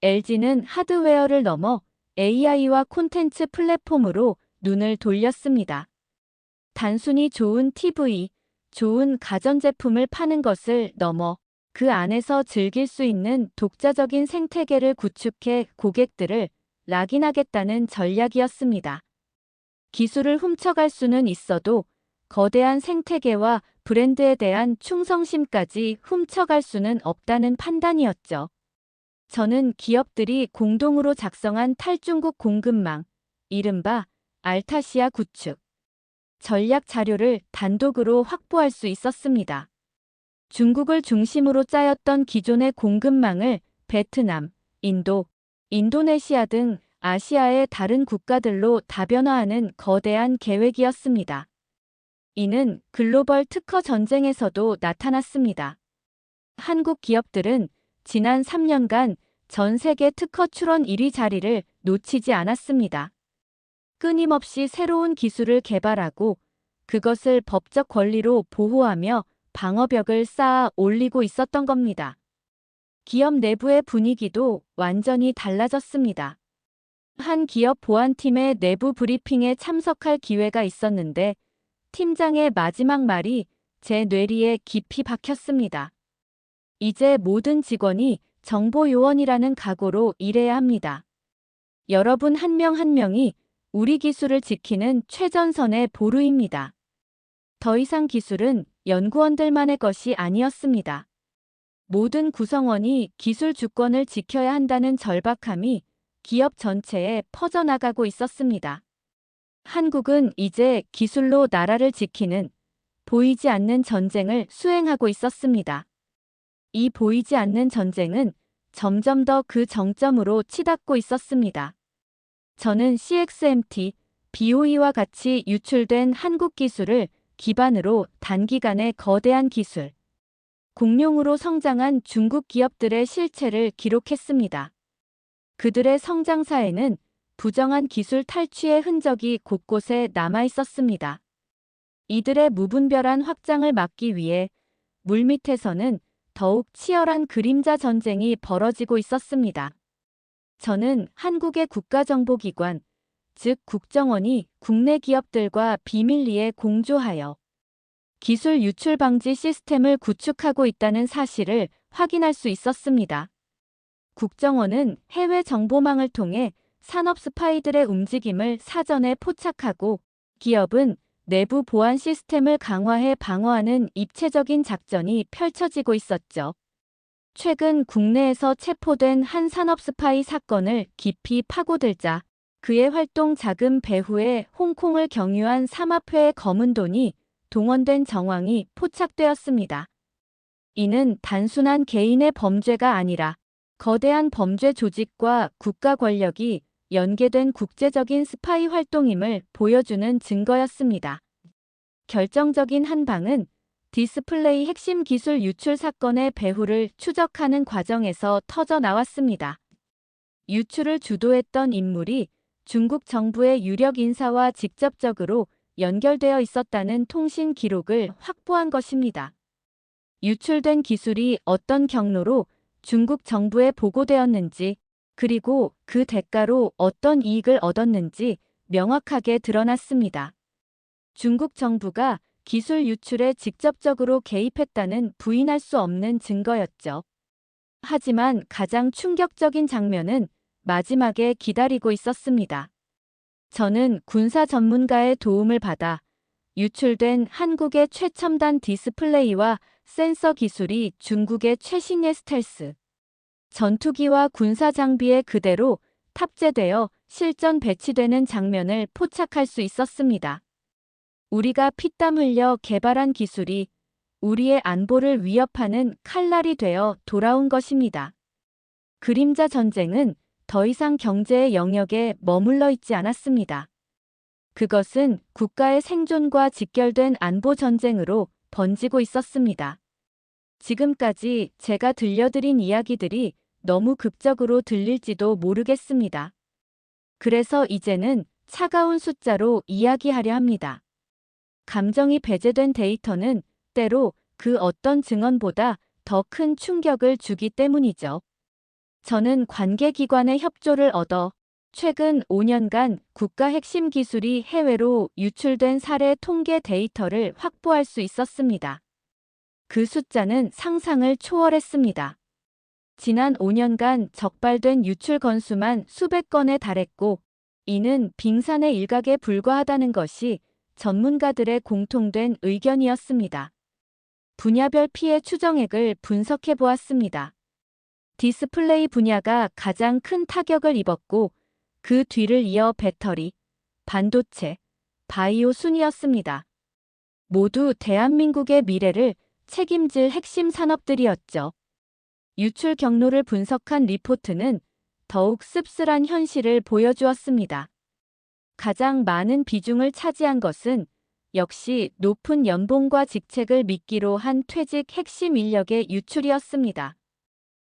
LG는 하드웨어를 넘어 AI와 콘텐츠 플랫폼으로 눈을 돌렸습니다. 단순히 좋은 TV, 좋은 가전제품을 파는 것을 넘어 그 안에서 즐길 수 있는 독자적인 생태계를 구축해 고객들을 락인하겠다는 전략이었습니다. 기술을 훔쳐갈 수는 있어도 거대한 생태계와 브랜드에 대한 충성심까지 훔쳐갈 수는 없다는 판단이었죠. 저는 기업들이 공동으로 작성한 탈중국 공급망, 이른바 알타시아 구축 전략 자료를 단독으로 확보할 수 있었습니다. 중국을 중심으로 짜였던 기존의 공급망을 베트남, 인도, 인도네시아 등 아시아의 다른 국가들로 다변화하는 거대한 계획이었습니다. 이는 글로벌 특허 전쟁에서도 나타났습니다. 한국 기업들은 지난 3년간 전 세계 특허 출원 1위 자리를 놓치지 않았습니다. 끊임없이 새로운 기술을 개발하고 그것을 법적 권리로 보호하며 방어벽을 쌓아 올리고 있었던 겁니다. 기업 내부의 분위기도 완전히 달라졌습니다. 한 기업 보안팀의 내부 브리핑에 참석할 기회가 있었는데 팀장의 마지막 말이 제 뇌리에 깊이 박혔습니다. 이제 모든 직원이 정보 요원이라는 각오로 일해야 합니다. 여러분 한 명 한 명이 우리 기술을 지키는 최전선의 보루입니다. 더 이상 기술은 연구원들만의 것이 아니었습니다. 모든 구성원이 기술 주권을 지켜야 한다는 절박함이 기업 전체에 퍼져나가고 있었습니다. 한국은 이제 기술로 나라를 지키는 보이지 않는 전쟁을 수행하고 있었습니다. 이 보이지 않는 전쟁은 점점 더 그 정점으로 치닫고 있었습니다. 저는 CXMT, BOE와 같이 유출된 한국 기술을 기반으로 단기간에 거대한 기술, 공룡으로 성장한 중국 기업들의 실체를 기록했습니다. 그들의 성장사에는 부정한 기술 탈취의 흔적이 곳곳에 남아 있었습니다. 이들의 무분별한 확장을 막기 위해 물밑에서는 더욱 치열한 그림자 전쟁이 벌어지고 있었습니다. 저는 한국의 국가정보기관, 즉 국정원이 국내 기업들과 비밀리에 공조하여 기술 유출 방지 시스템을 구축하고 있다는 사실을 확인할 수 있었습니다. 국정원은 해외 정보망을 통해 산업 스파이들의 움직임을 사전에 포착하고 기업은 내부 보안 시스템을 강화해 방어하는 입체적인 작전이 펼쳐지고 있었죠. 최근 국내에서 체포된 한 산업 스파이 사건을 깊이 파고들자 그의 활동 자금 배후에 홍콩을 경유한 삼합회의 검은 돈이 동원된 정황이 포착되었습니다. 이는 단순한 개인의 범죄가 아니라 거대한 범죄 조직과 국가 권력이 연계된 국제적인 스파이 활동임을 보여주는 증거였습니다. 결정적인 한 방은 디스플레이 핵심 기술 유출 사건의 배후를 추적하는 과정에서 터져 나왔습니다. 유출을 주도했던 인물이 중국 정부의 유력 인사와 직접적으로 연결되어 있었다는 통신 기록을 확보한 것입니다. 유출된 기술이 어떤 경로로 중국 정부에 보고되었는지, 그리고 그 대가로 어떤 이익을 얻었는지 명확하게 드러났습니다. 중국 정부가 기술 유출에 직접적으로 개입했다는 부인할 수 없는 증거였죠. 하지만 가장 충격적인 장면은 마지막에 기다리고 있었습니다. 저는 군사 전문가의 도움을 받아 유출된 한국의 최첨단 디스플레이와 센서 기술이 중국의 최신의 스텔스 전투기와 군사 장비에 그대로 탑재되어 실전 배치되는 장면을 포착할 수 있었습니다. 우리가 피땀 흘려 개발한 기술이 우리의 안보를 위협하는 칼날이 되어 돌아온 것입니다. 그림자 전쟁은 더 이상 경제의 영역에 머물러 있지 않았습니다. 그것은 국가의 생존과 직결된 안보 전쟁으로 번지고 있었습니다. 지금까지 제가 들려드린 이야기들이 너무 극적으로 들릴지도 모르겠습니다. 그래서 이제는 차가운 숫자로 이야기하려 합니다. 감정이 배제된 데이터는 때로 그 어떤 증언보다 더 큰 충격을 주기 때문이죠. 저는 관계기관의 협조를 얻어 최근 5년간 국가 핵심 기술이 해외로 유출된 사례 통계 데이터를 확보할 수 있었습니다. 그 숫자는 상상을 초월했습니다. 지난 5년간 적발된 유출 건수만 수백 건에 달했고, 이는 빙산의 일각에 불과하다는 것이 전문가들의 공통된 의견이었습니다. 분야별 피해 추정액을 분석해 보았습니다. 디스플레이 분야가 가장 큰 타격을 입었고, 그 뒤를 이어 배터리, 반도체, 바이오 순이었습니다. 모두 대한민국의 미래를 책임질 핵심 산업들이었죠. 유출 경로를 분석한 리포트는 더욱 씁쓸한 현실을 보여주었습니다. 가장 많은 비중을 차지한 것은 역시 높은 연봉과 직책을 미끼로 한 퇴직 핵심 인력의 유출이었습니다.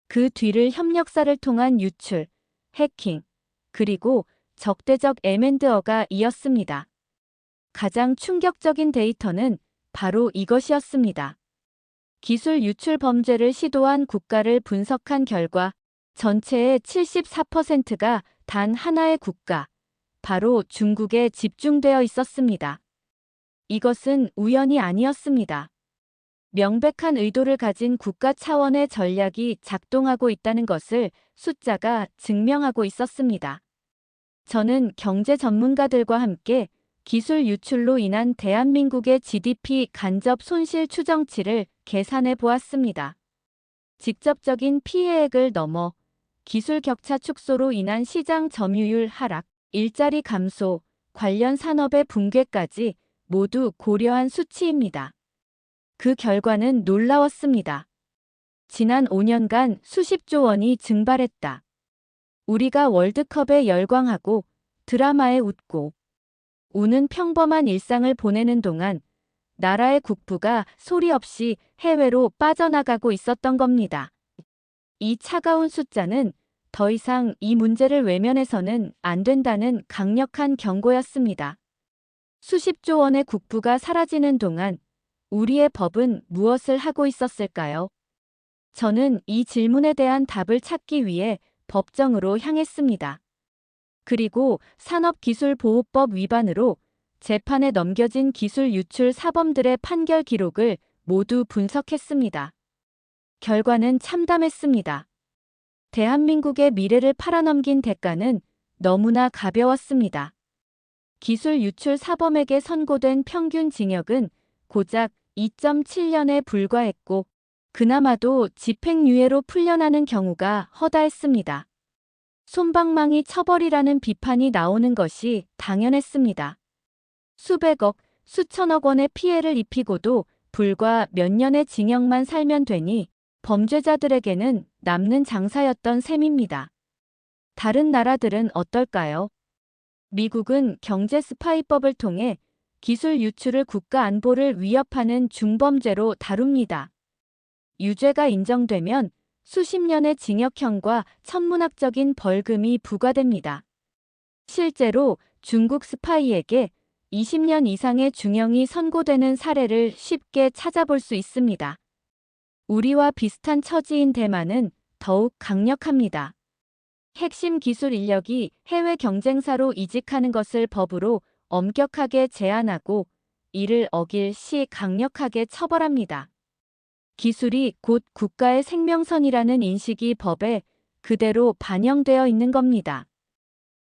그 뒤를 협력사를 통한 유출, 해킹, 그리고 적대적 M&A가 이었습니다. 가장 충격적인 데이터는 바로 이것이었습니다. 기술 유출 범죄를 시도한 국가를 분석한 결과 전체의 74%가 단 하나의 국가, 바로 중국에 집중되어 있었습니다. 이것은 우연이 아니었습니다. 명백한 의도를 가진 국가 차원의 전략이 작동하고 있다는 것을 숫자가 증명하고 있었습니다. 저는 경제 전문가들과 함께 기술 유출로 인한 대한민국의 GDP 간접 손실 추정치를 계산해 보았습니다. 직접적인 피해액을 넘어 기술 격차 축소로 인한 시장 점유율 하락, 일자리 감소, 관련 산업의 붕괴까지 모두 고려한 수치입니다. 그 결과는 놀라웠습니다. 지난 5년간 수십조 원이 증발했다. 우리가 월드컵에 열광하고 드라마에 웃고 우는 평범한 일상을 보내는 동안 나라의 국부가 소리 없이 해외로 빠져나가고 있었던 겁니다. 이 차가운 숫자는 더 이상 이 문제를 외면해서는 안 된다는 강력한 경고였습니다. 수십조 원의 국부가 사라지는 동안 우리의 법은 무엇을 하고 있었을까요? 저는 이 질문에 대한 답을 찾기 위해 법정으로 향했습니다. 그리고 산업기술보호법 위반으로 재판에 넘겨진 기술 유출 사범들의 판결 기록을 모두 분석했습니다. 결과는 참담했습니다. 대한민국의 미래를 팔아넘긴 대가는 너무나 가벼웠습니다. 기술 유출 사범에게 선고된 평균 징역은 고작 2.7년에 불과했고 그나마도 집행유예로 풀려나는 경우가 허다했습니다. 솜방망이 처벌이라는 비판이 나오는 것이 당연했습니다. 수백억, 수천억 원의 피해를 입히고도 불과 몇 년의 징역만 살면 되니 범죄자들에게는 남는 장사였던 셈입니다. 다른 나라들은 어떨까요? 미국은 경제 스파이법을 통해 기술 유출을 국가 안보를 위협하는 중범죄로 다룹니다. 유죄가 인정되면 수십 년의 징역형과 천문학적인 벌금이 부과됩니다. 실제로 중국 스파이에게 20년 이상의 중형이 선고되는 사례를 쉽게 찾아볼 수 있습니다. 우리와 비슷한 처지인 대만은 더욱 강력합니다. 핵심 기술 인력이 해외 경쟁사로 이직하는 것을 법으로 엄격하게 제한하고 이를 어길 시 강력하게 처벌합니다. 기술이 곧 국가의 생명선이라는 인식이 법에 그대로 반영되어 있는 겁니다.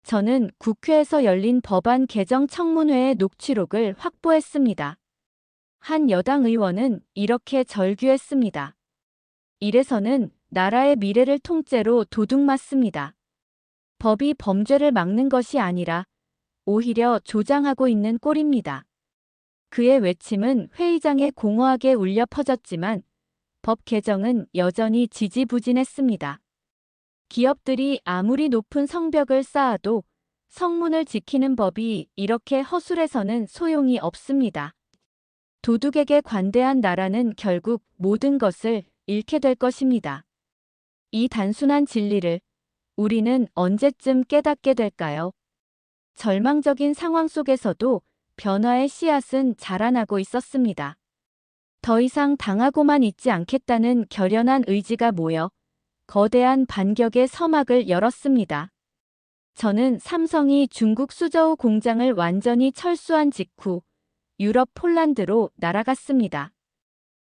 저는 국회에서 열린 법안 개정 청문회의 녹취록을 확보했습니다. 한 여당 의원은 이렇게 절규했습니다. 이래서는 나라의 미래를 통째로 도둑맞습니다. 법이 범죄를 막는 것이 아니라 오히려 조장하고 있는 꼴입니다. 그의 외침은 회의장에 공허하게 울려 퍼졌지만 법 개정은 여전히 지지부진했습니다. 기업들이 아무리 높은 성벽을 쌓아도 성문을 지키는 법이 이렇게 허술해서는 소용이 없습니다. 도둑에게 관대한 나라는 결국 모든 것을 잃게 될 것입니다. 이 단순한 진리를 우리는 언제쯤 깨닫게 될까요? 절망적인 상황 속에서도 변화의 씨앗은 자라나고 있었습니다. 더 이상 당하고만 있지 않겠다는 결연한 의지가 모여 거대한 반격의 서막을 열었습니다. 저는 삼성이 중국 수저우 공장을 완전히 철수한 직후 유럽 폴란드로 날아갔습니다.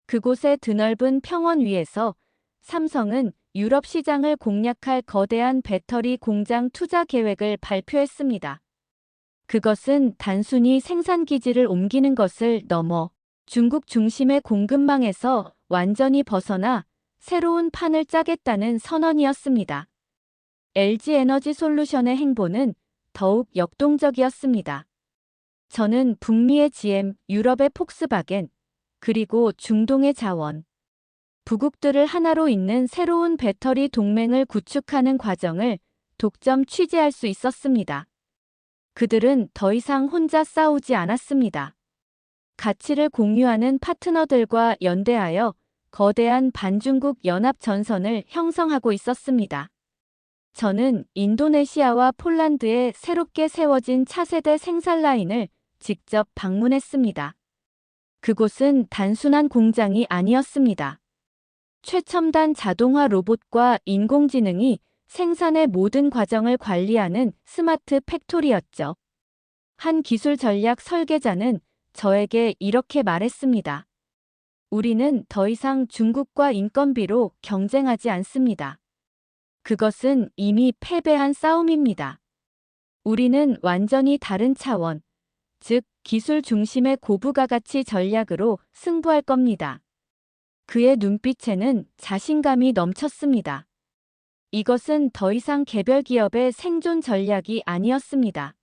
그곳의 드넓은 평원 위에서 삼성은 유럽 시장을 공략할 거대한 배터리 공장 투자 계획을 발표했습니다. 그것은 단순히 생산 기지를 옮기는 것을 넘어 중국 중심의 공급망에서 완전히 벗어나 새로운 판을 짜겠다는 선언이었습니다. LG에너지솔루션의 행보는 더욱 역동적이었습니다. 저는 북미의 GM, 유럽의 폭스바겐, 그리고 중동의 자원, 부국들을 하나로 잇는 새로운 배터리 동맹을 구축하는 과정을 독점 취재할 수 있었습니다. 그들은 더 이상 혼자 싸우지 않았습니다. 가치를 공유하는 파트너들과 연대하여 거대한 반중국 연합 전선을 형성하고 있었습니다. 저는 인도네시아와 폴란드에 새롭게 세워진 차세대 생산 라인을 직접 방문했습니다. 그곳은 단순한 공장이 아니었습니다. 최첨단 자동화 로봇과 인공지능이 생산의 모든 과정을 관리하는 스마트 팩토리였죠. 한 기술 전략 설계자는 저에게 이렇게 말했습니다. 우리는 더 이상 중국과 인건비로 경쟁하지 않습니다. 그것은 이미 패배한 싸움입니다. 우리는 완전히 다른 차원, 즉 기술 중심의 고부가 가치 전략으로 승부할 겁니다. 그의 눈빛에는 자신감이 넘쳤습니다. 이것은 더 이상 개별 기업의 생존 전략이 아니었습니다.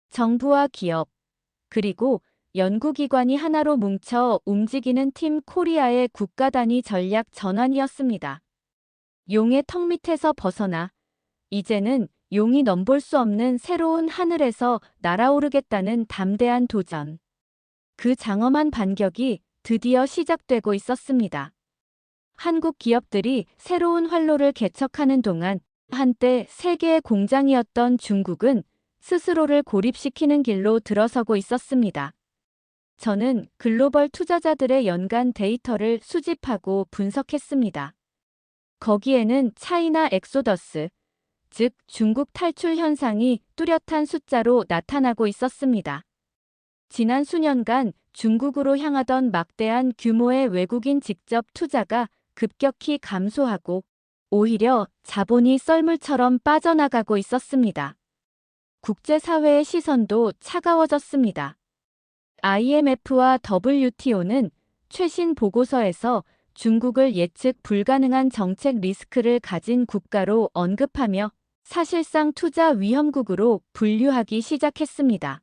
정부와 기업, 그리고 연구기관이 하나로 뭉쳐 움직이는 팀 코리아의 국가 단위 전략 전환이었습니다. 용의 턱 밑에서 벗어나 이제는 용이 넘볼 수 없는 새로운 하늘에서 날아오르겠다는 담대한 도전. 그 장엄한 반격이 드디어 시작되고 있었습니다. 한국 기업들이 새로운 활로를 개척하는 동안 한때 세계의 공장이었던 중국은 스스로를 고립시키는 길로 들어서고 있었습니다. 저는 글로벌 투자자들의 연간 데이터를 수집하고 분석했습니다. 거기에는 차이나 엑소더스, 즉 중국 탈출 현상이 뚜렷한 숫자로 나타나고 있었습니다. 지난 수년간 중국으로 향하던 막대한 규모의 외국인 직접 투자가 급격히 감소하고 오히려 자본이 썰물처럼 빠져나가고 있었습니다. 국제사회의 시선도 차가워졌습니다. IMF와 WTO는 최신 보고서에서 중국을 예측 불가능한 정책 리스크를 가진 국가로 언급하며 사실상 투자 위험국으로 분류하기 시작했습니다.